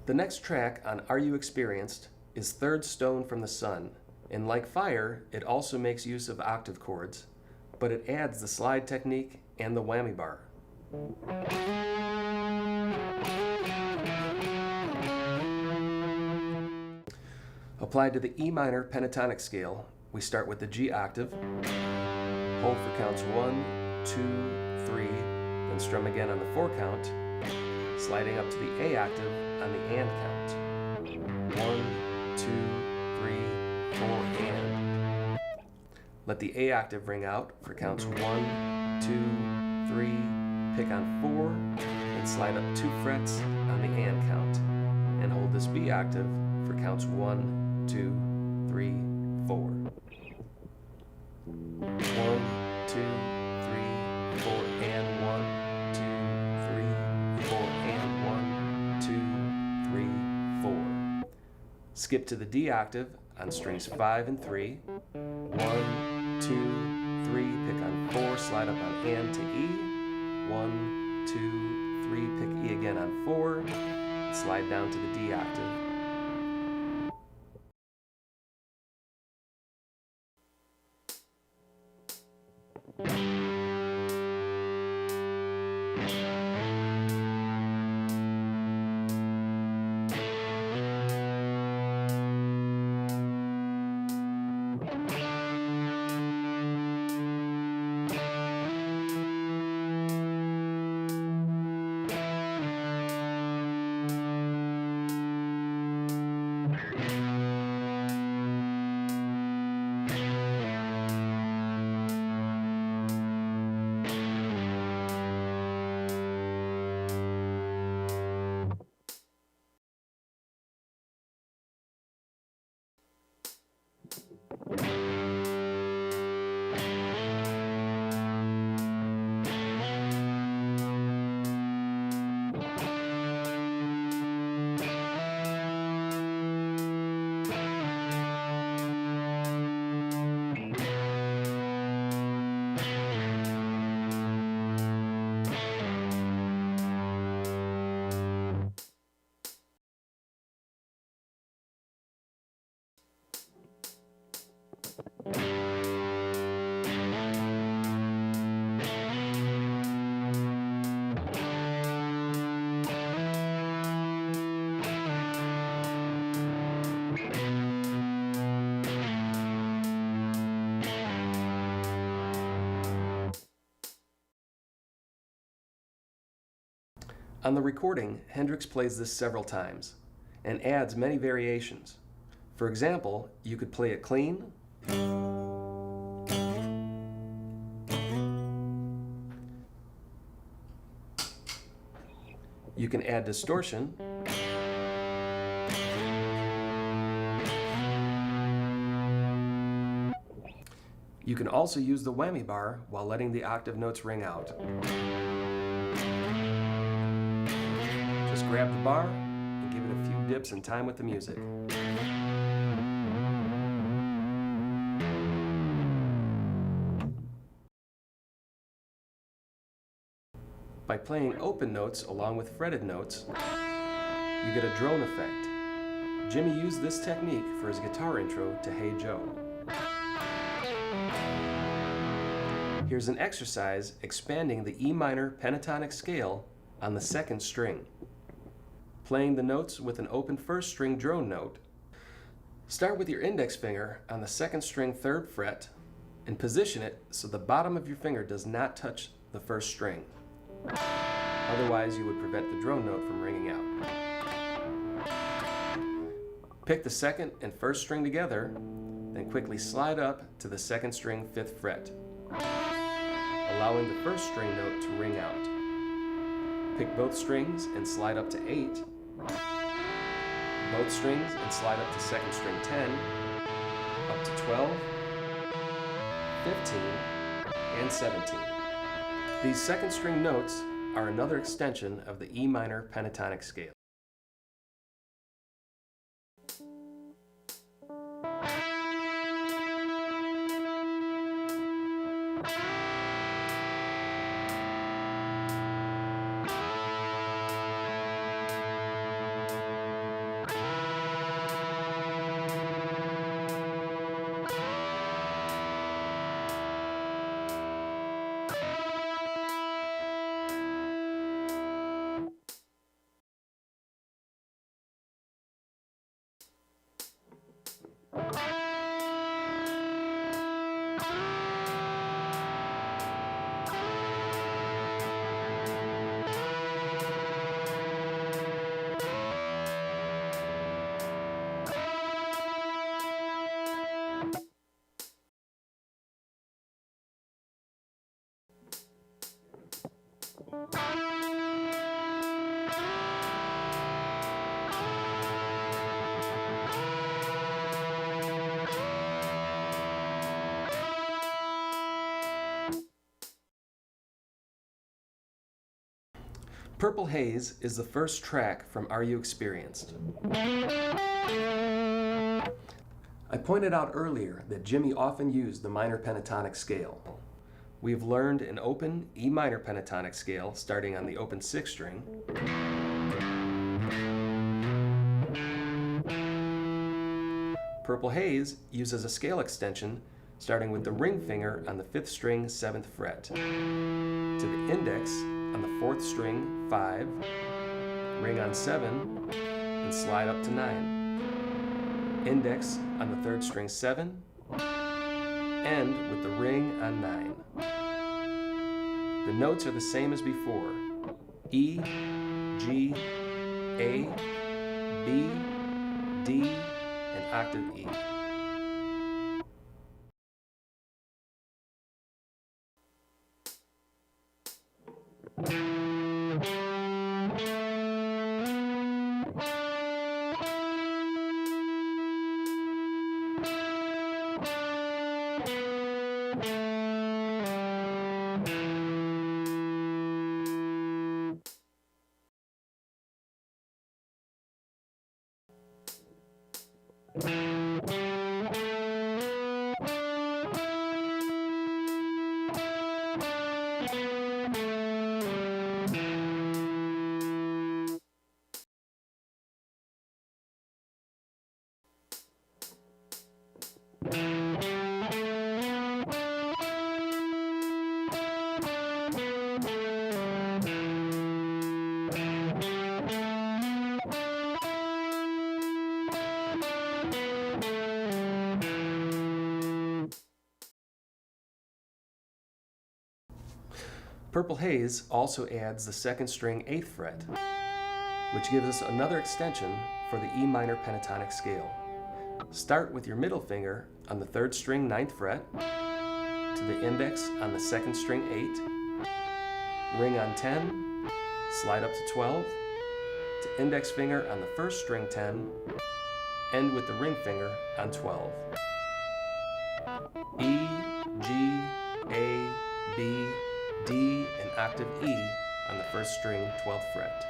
The next track on Are You Experienced is Third Stone from the Sun, and like Fire, it also makes use of octave chords, but it adds the slide technique and the whammy bar. Applied to the E minor pentatonic scale, we start with the G octave, hold for counts 1, 2, 3, then strum again on the 4 count, sliding up to the A octave on the and count. 1, 2, 3, 4, and. Let the A octave ring out for counts 1, 2, 3, pick on 4, and slide up 2 frets on the and count. And hold this B octave for counts 1, 2, 3, 4. 1, 2, 3, 4, and 1, 2, 3, 4, and 1, 2, 3, 4. Skip to the D octave on strings 5 and 3. 1, 2, 3, pick on 4, slide up on and to E. 1, 2, 3, pick E again on 4, slide down to the D octave. On the recording, Hendrix plays this several times and adds many variations. For example, you could play it clean, you can add distortion, you can also use the whammy bar while letting the octave notes ring out. Just grab the bar and give it a few dips in time with the music. By playing open notes along with fretted notes, you get a drone effect. Jimi used this technique for his guitar intro to Hey Joe. Here's an exercise expanding the E minor pentatonic scale on the second string. Playing the notes with an open first string drone note. Start with your index finger on the second string 3rd fret and position it so the bottom of your finger does not touch the first string. Otherwise, you would prevent the drone note from ringing out. Pick the second and first string together, then quickly slide up to the second string 5th fret, allowing the first string note to ring out. Pick both strings and slide up to 8, both strings and slide up to second string 10, up to 12, 15, and 17. These second string notes are another extension of the E minor pentatonic scale. Purple Haze is the first track from Are You Experienced? I pointed out earlier that Jimi often used the minor pentatonic scale. We have learned an open E minor pentatonic scale starting on the open 6th string, Purple Haze uses a scale extension starting with the ring finger on the 5th string 7th fret, to the index on the 4th string 5, ring on 7, and slide up to 9. Index on the 3rd string 7, end with the ring on 9. The notes are the same as before: E, G, A, B, D, and octave E. Purple Haze also adds the 2nd string 8th fret, which gives us another extension for the E minor pentatonic scale. Start with your middle finger on the 3rd string 9th fret, to the index on the 2nd string 8, ring on 10, slide up to 12, to index finger on the 1st string 10, end with the ring finger on 12. E, G, A, B, D, and octave E on the 1st string 12th fret.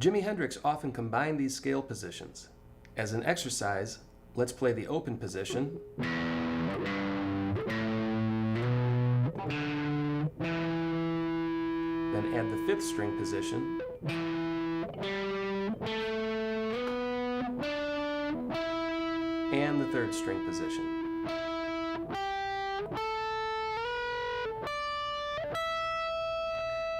Jimi Hendrix often combined these scale positions. As an exercise, let's play the open position, then add the 5th string position, and the 3rd string position.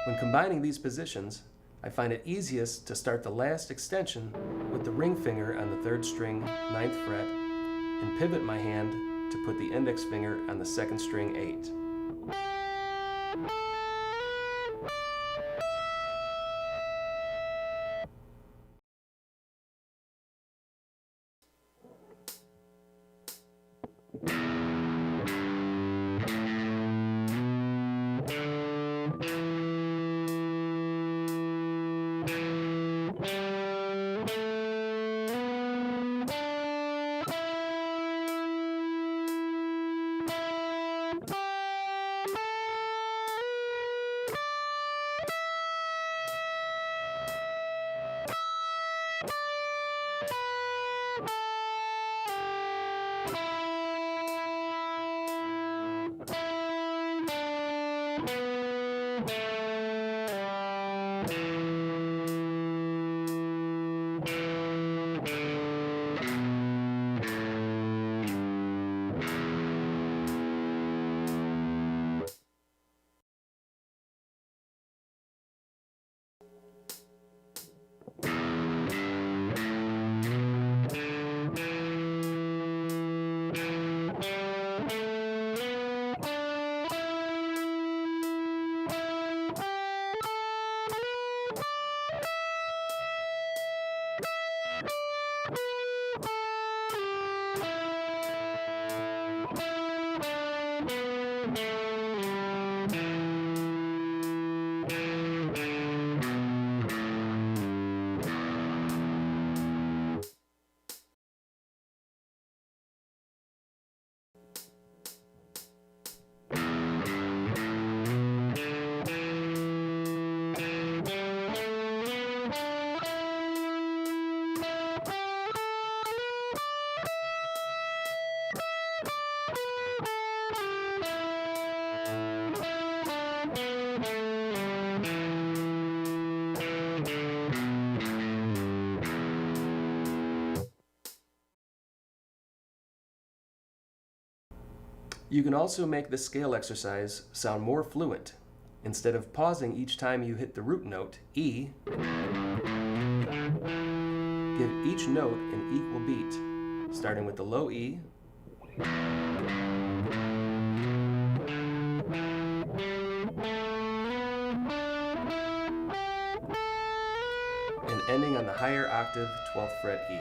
When combining these positions, I find it easiest to start the last extension with the ring finger on the 3rd string 9th fret and pivot my hand to put the index finger on the 2nd string 8. You can also make the scale exercise sound more fluent. Instead of pausing each time you hit the root note, E, give each note an equal beat, starting with the low E, and ending on the higher octave 12th fret E.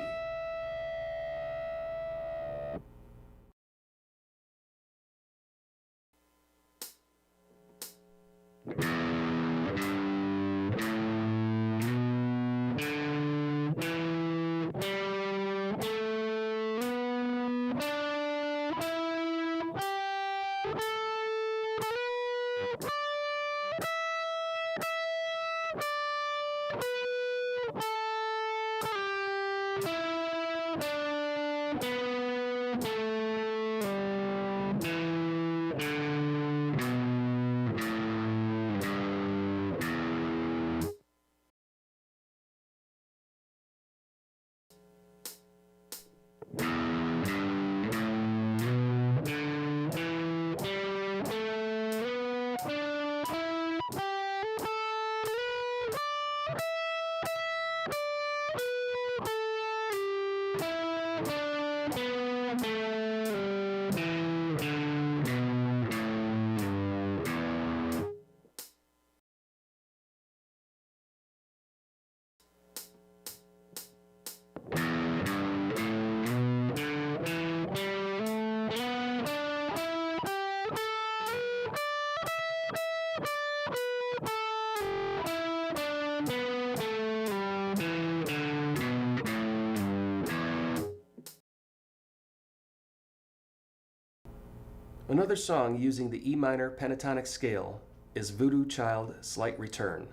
Another song using the E minor pentatonic scale is Voodoo Child Slight Return,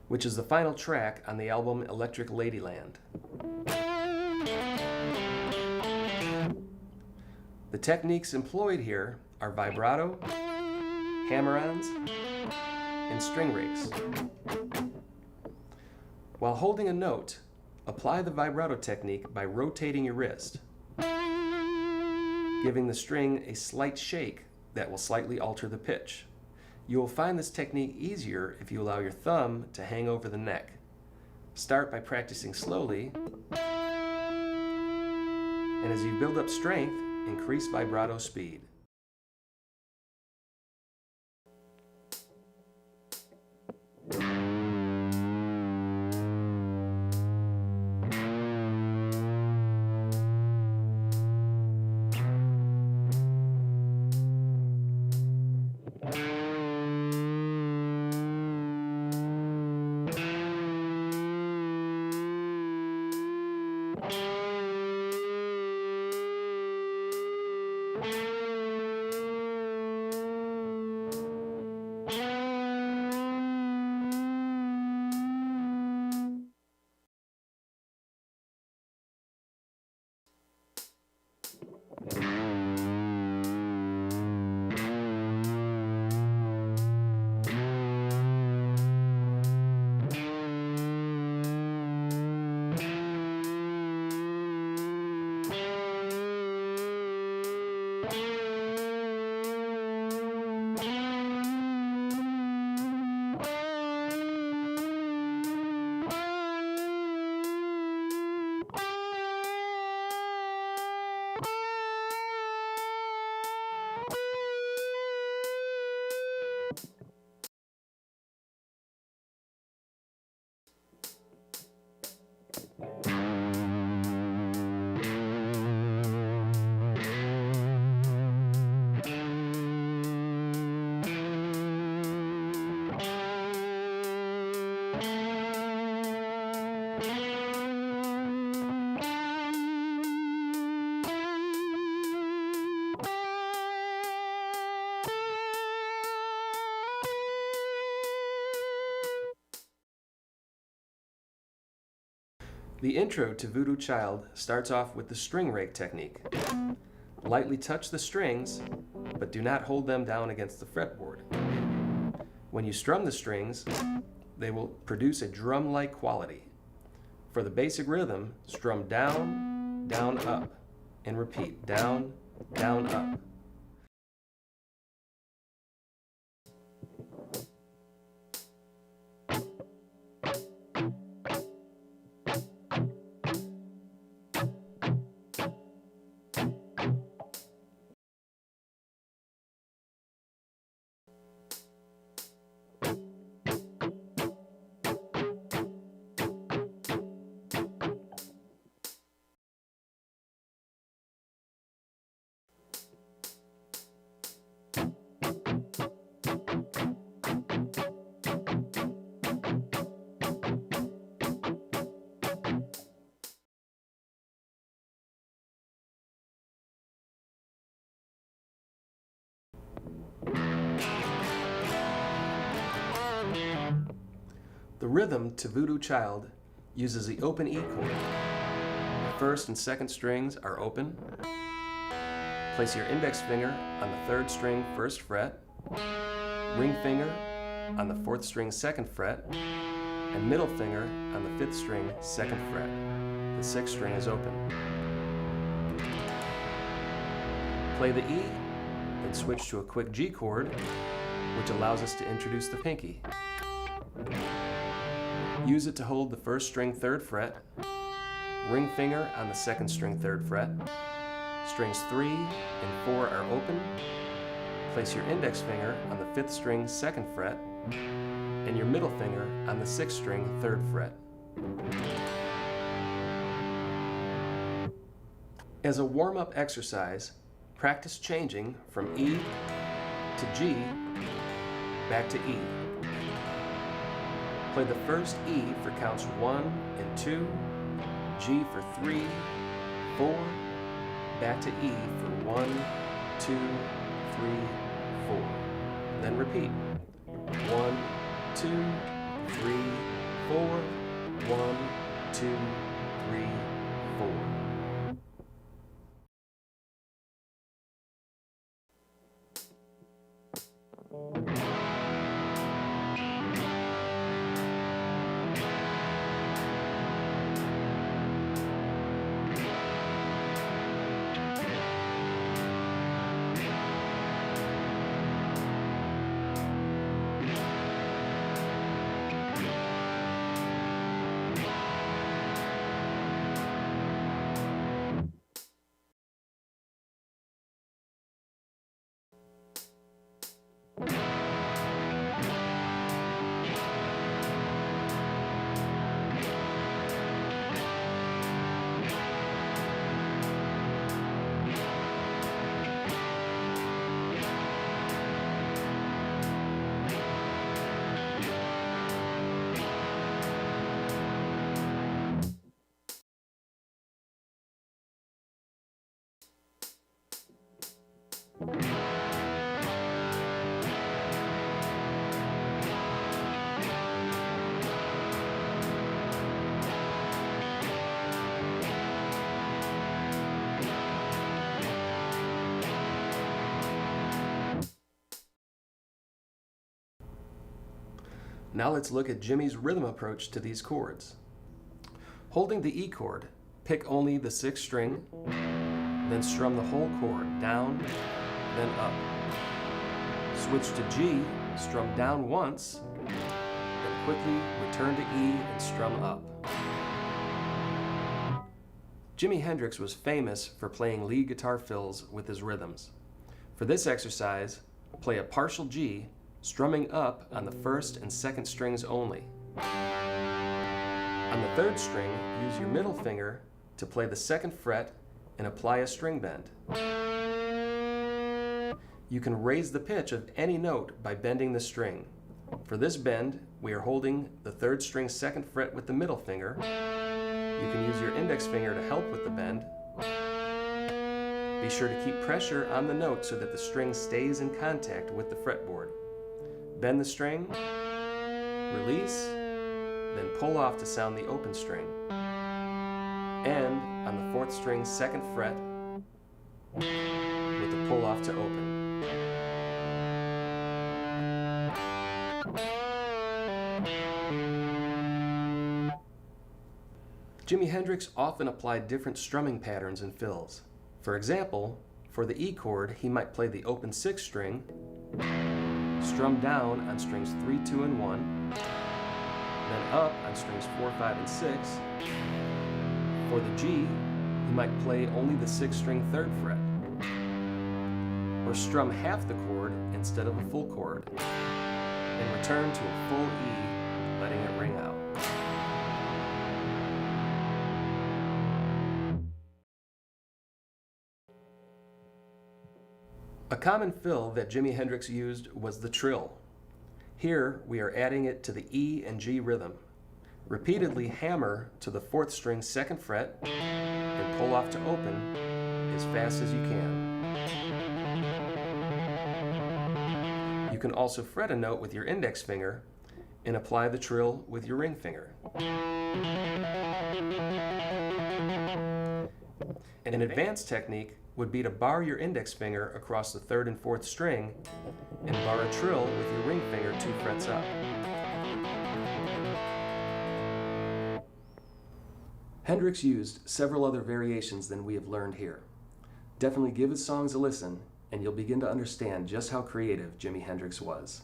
which is the final track on the album Electric Ladyland. The techniques employed here are vibrato, hammer-ons, and string rakes. While holding a note, apply the vibrato technique by rotating your wrist, giving the string a slight shake that will slightly alter the pitch. You will find this technique easier if you allow your thumb to hang over the neck. Start by practicing slowly, and as you build up strength, increase vibrato speed. The intro to Voodoo Child starts off with the string rake technique. Lightly touch the strings, but do not hold them down against the fretboard. When you strum the strings, they will produce a drum-like quality. For the basic rhythm, strum down, down, up, and repeat down, down, up. The rhythm to Voodoo Child uses the open E chord. The first and second strings are open. Place your index finger on the third string first fret, ring finger on the fourth string second fret, and middle finger on the fifth string second fret. The sixth string is open. Play the E, then switch to a quick G chord, which allows us to introduce the pinky. Use it to hold the first string third fret, ring finger on the second string third fret, strings 3 and 4 are open, place your index finger on the fifth string second fret, and your middle finger on the sixth string third fret. As a warm-up exercise, practice changing from E to G, back to E. Play the first E for counts 1 and 2, G for 3, 4, back to E for 1, 2, 3, 4. Then repeat. 1, 2, 3, 4, 1, 2, 3, 4. Now let's look at Jimi's rhythm approach to these chords. Holding the E chord, pick only the sixth string, then strum the whole chord down, then up. Switch to G, strum down once, then quickly return to E and strum up. Jimi Hendrix was famous for playing lead guitar fills with his rhythms. For this exercise, play a partial G, strumming up on the first and second strings only. On the third string, use your middle finger to play the second fret and apply a string bend. You can raise the pitch of any note by bending the string. For this bend, we are holding the third string second fret with the middle finger. You can use your index finger to help with the bend. Be sure to keep pressure on the note so that the string stays in contact with the fretboard. Bend the string, release, then pull off to sound the open string. and on the 4th string 2nd fret with the pull off to open. Jimi Hendrix often applied different strumming patterns and fills. For example, for the E chord, he might play the open 6th string, strum down on strings 3, 2, and 1, then up on strings 4, 5, and 6. For the G, he might play only the 6th string 3rd fret, or strum half the chord instead of a full chord, and return to a full E, letting it ring out. A common fill that Jimi Hendrix used was the trill. Here we are adding it to the E and G rhythm. Repeatedly hammer to the 4th string 2nd fret and pull off to open as fast as you can. You can also fret a note with your index finger and apply the trill with your ring finger. An advanced technique would be to bar your index finger across the 3rd and 4th string and bar a trill with your ring finger 2 frets up. Hendrix used several other variations than we have learned here. Definitely give his songs a listen and you'll begin to understand just how creative Jimi Hendrix was.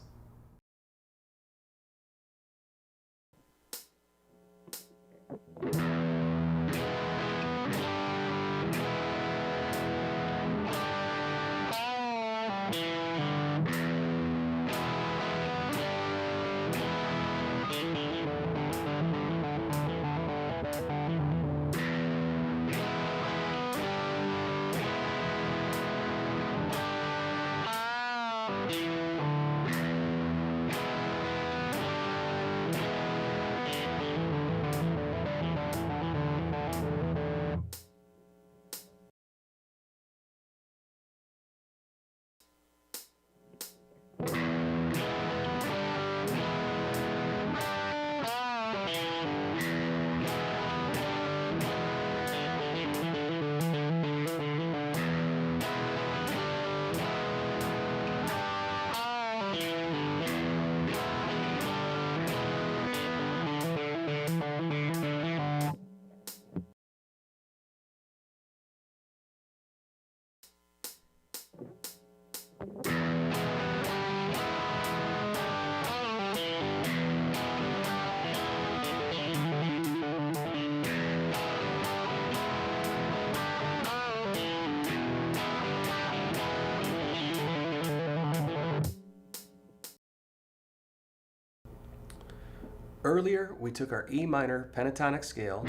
Earlier, we took our E minor pentatonic scale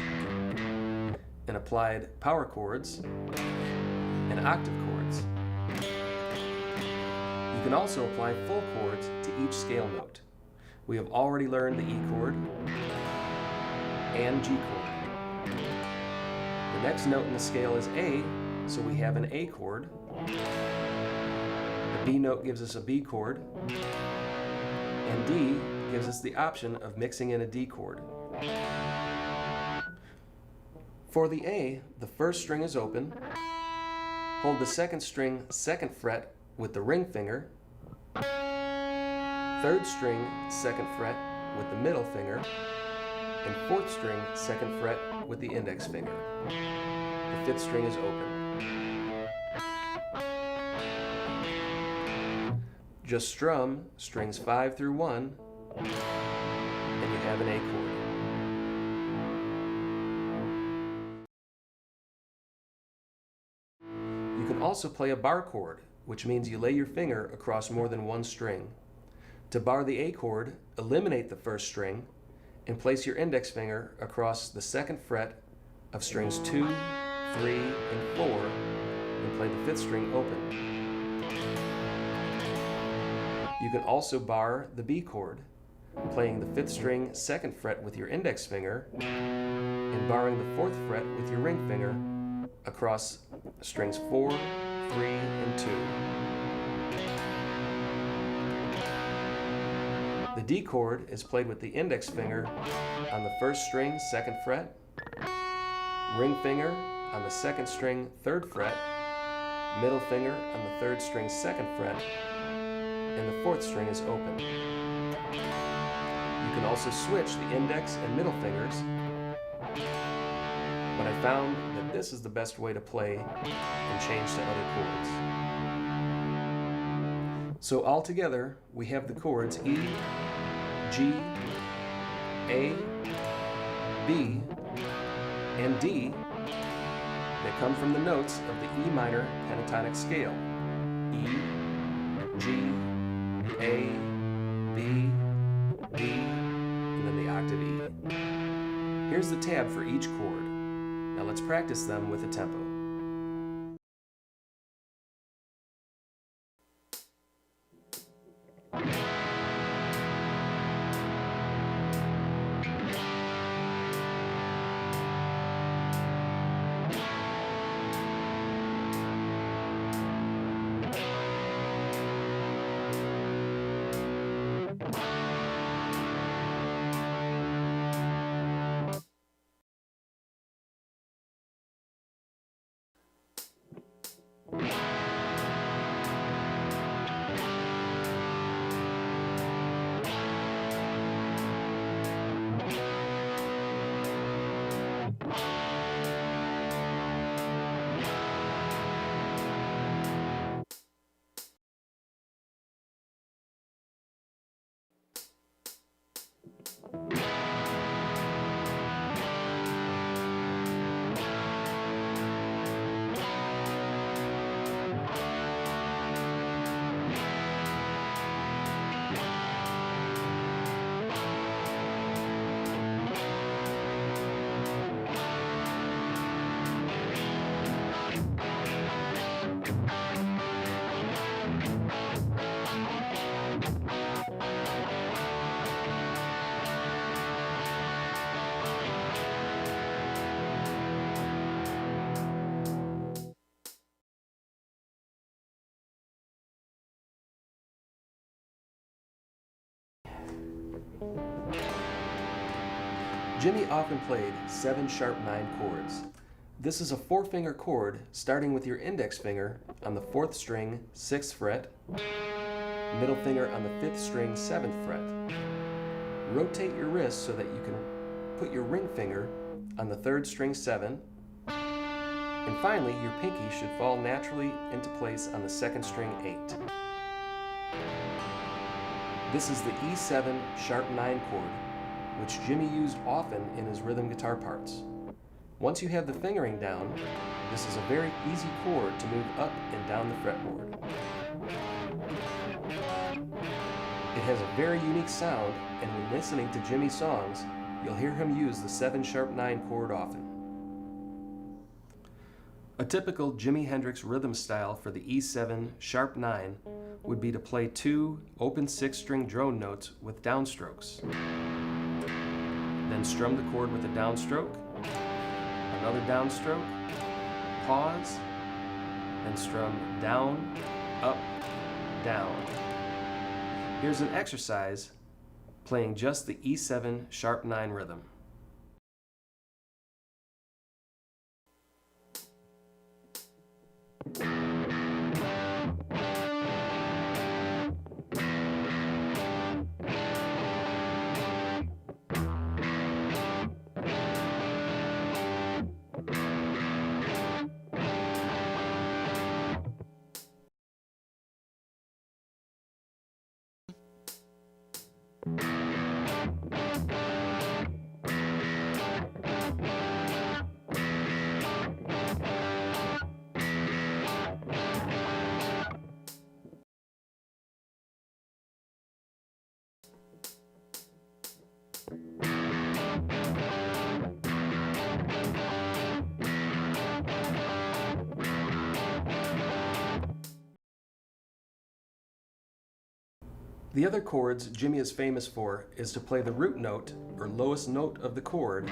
and applied power chords and octave chords. You can also apply full chords to each scale note. We have already learned the E chord and G chord. The next note in the scale is A, so we have an A chord. The B note gives us a B chord, and D gives us the option of mixing in a D chord. For the A, the 1st string is open. Hold the 2nd string 2nd fret with the ring finger, 3rd string 2nd fret with the middle finger, and 4th string 2nd fret with the index finger. The 5th string is open. Just strum strings 5 through 1, and you have an A chord. You can also play a bar chord, which means you lay your finger across more than one string. To bar the A chord, eliminate the 1st string and place your index finger across the 2nd fret of strings 2, 3, and 4 and play the 5th string open. You can also bar the B chord, playing the 5th string 2nd fret with your index finger and barring the 4th fret with your ring finger across strings 4, 3, and 2. The D chord is played with the index finger on the 1st string 2nd fret ring finger on the 2nd string 3rd fret, middle finger on the 3rd string 2nd fret, and the 4th string is open. You can also switch the index and middle fingers, but I found that this is the best way to play and change to other chords. So all together, we have the chords E, G, A, B, and D that come from the notes of the E minor pentatonic scale. E, G, A, B, D, and then the octave E. Here's the tab for each chord. Now let's practice them with a tempo. Jimi often played 7 sharp 9 chords. This is a 4-finger chord starting with your index finger on the 4th string 6th fret, middle finger on the 5th string 7th fret. Rotate your wrist so that you can put your ring finger on the 3rd string 7, and finally your pinky should fall naturally into place on the 2nd string 8. This is the E7 sharp 9 chord, which Jimi used often in his rhythm guitar parts. Once you have the fingering down, this is a very easy chord to move up and down the fretboard. It has a very unique sound, and when listening to Jimi's songs, you'll hear him use the 7 sharp 9 chord often. A typical Jimi Hendrix rhythm style for the E7 sharp 9 would be to play 2 open 6-string drone notes with downstrokes. Then strum the chord with a downstroke, another downstroke, pause, then strum down, up, down. Here's an exercise playing just the E7 sharp 9 rhythm. The other chords Jimi is famous for is to play the root note, or lowest note of the chord,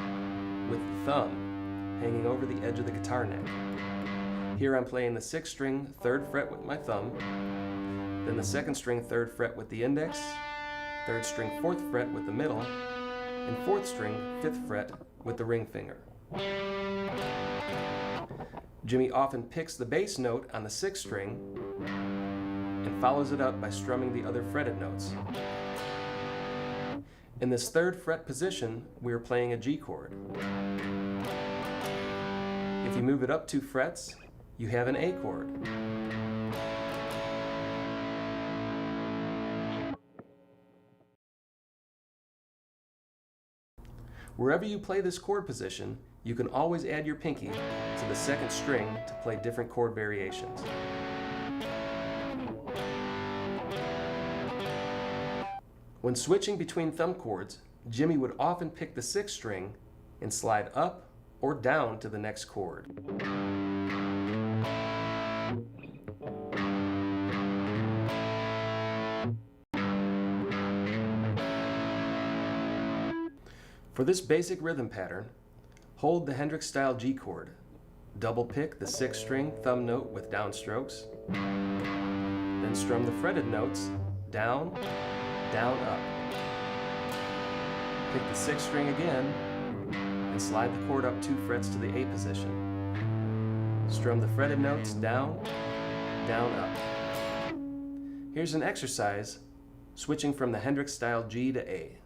with the thumb hanging over the edge of the guitar neck. Here I'm playing the 6th string 3rd fret with my thumb, then the 2nd string 3rd fret with the index, 3rd string 4th fret with the middle, and 4th string 5th fret with the ring finger. Jimi often picks the bass note on the 6th string and follows it up by strumming the other fretted notes. In this 3rd fret position, we are playing a G chord. If you move it up 2 frets, you have an A chord. Wherever you play this chord position, you can always add your pinky to the 2nd string to play different chord variations. When switching between thumb chords, Jimi would often pick the 6th string and slide up or down to the next chord. For this basic rhythm pattern, hold the Hendrix style G chord, double pick the 6th string thumb note with downstrokes, then strum the fretted notes down, down, up. Pick the 6th string again and slide the chord up 2 frets to the A position. Strum the fretted notes down, down, up. Here's an exercise switching from the Hendrix style G to A.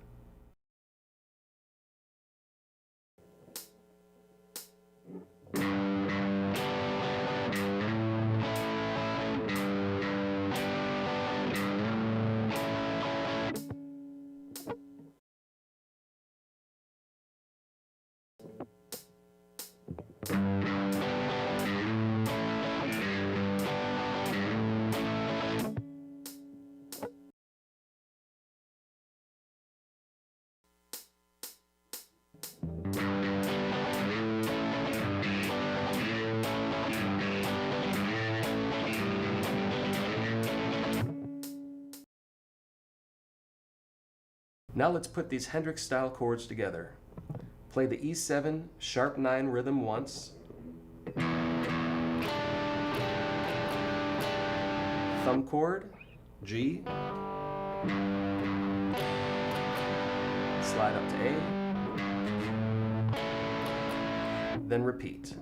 Now let's put these Hendrix style chords together. Play the E7 sharp 9 rhythm once, thumb chord, G, slide up to A, then repeat.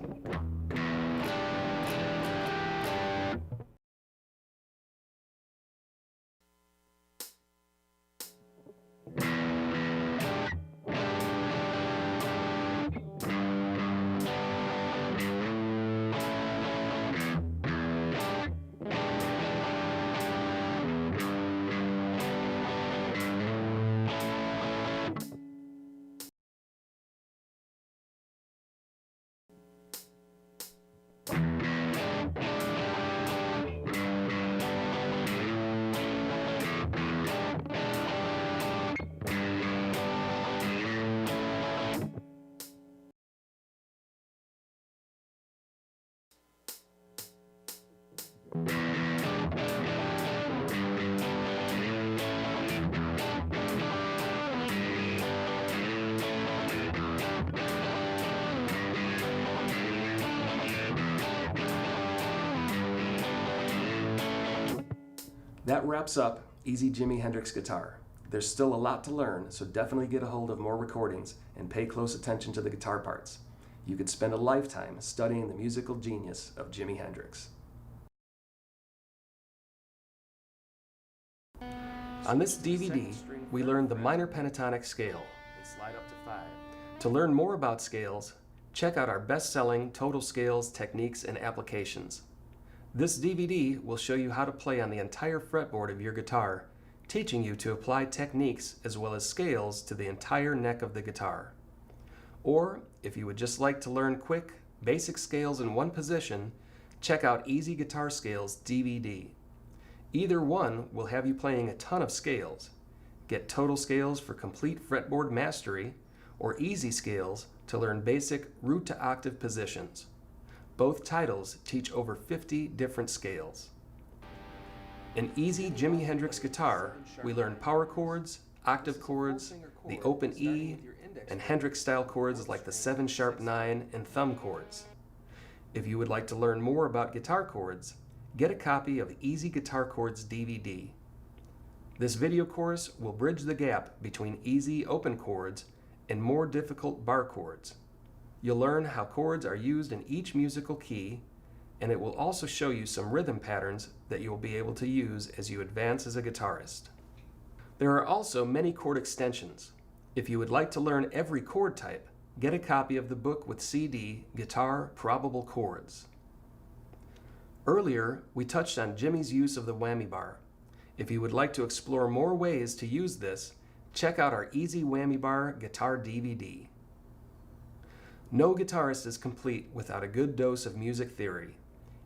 That wraps up Easy Jimi Hendrix Guitar. There's still a lot to learn, so definitely get a hold of more recordings and pay close attention to the guitar parts. You could spend a lifetime studying the musical genius of Jimi Hendrix. On this DVD, we learned the minor pentatonic scale. To learn more about scales, check out our best-selling Total Scales Techniques and Applications. This DVD will show you how to play on the entire fretboard of your guitar, teaching you to apply techniques as well as scales to the entire neck of the guitar. Or, if you would just like to learn quick, basic scales in one position, check out Easy Guitar Scales DVD. Either one will have you playing a ton of scales. Get Total Scales for complete fretboard mastery, or Easy Scales to learn basic root to octave positions. Both titles teach over 50 different scales. In Easy Jimi Hendrix Guitar, we learn power chords, octave chords, the open E, and Hendrix style chords like the 7 sharp 9 and thumb chords. If you would like to learn more about guitar chords, get a copy of Easy Guitar Chords DVD. This video course will bridge the gap between easy open chords and more difficult bar chords. You'll learn how chords are used in each musical key, and it will also show you some rhythm patterns that you will be able to use as you advance as a guitarist. There are also many chord extensions. If you would like to learn every chord type, get a copy of the book with CD, Guitar Probable Chords. Earlier, we touched on Jimi's use of the whammy bar. If you would like to explore more ways to use this, check out our Easy Whammy Bar Guitar DVD. No guitarist is complete without a good dose of music theory.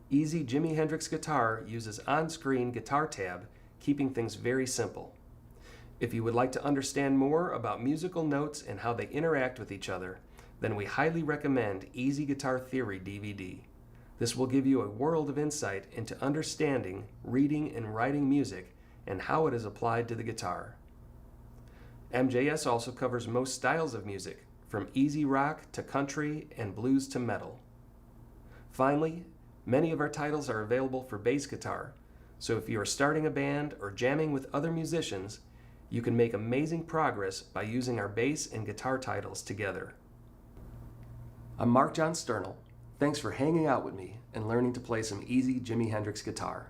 Easy Jimi Hendrix Guitar uses on-screen guitar tab, keeping things very simple. If you would like to understand more about musical notes and how they interact with each other, then we highly recommend Easy Guitar Theory DVD. This will give you a world of insight into understanding, reading, and writing music and how it is applied to the guitar. MJS also covers most styles of music, from easy rock to country and blues to metal. Finally, many of our titles are available for bass guitar, so if you are starting a band or jamming with other musicians, you can make amazing progress by using our bass and guitar titles together. I'm Mark John Sternal. Thanks for hanging out with me and learning to play some easy Jimi Hendrix guitar.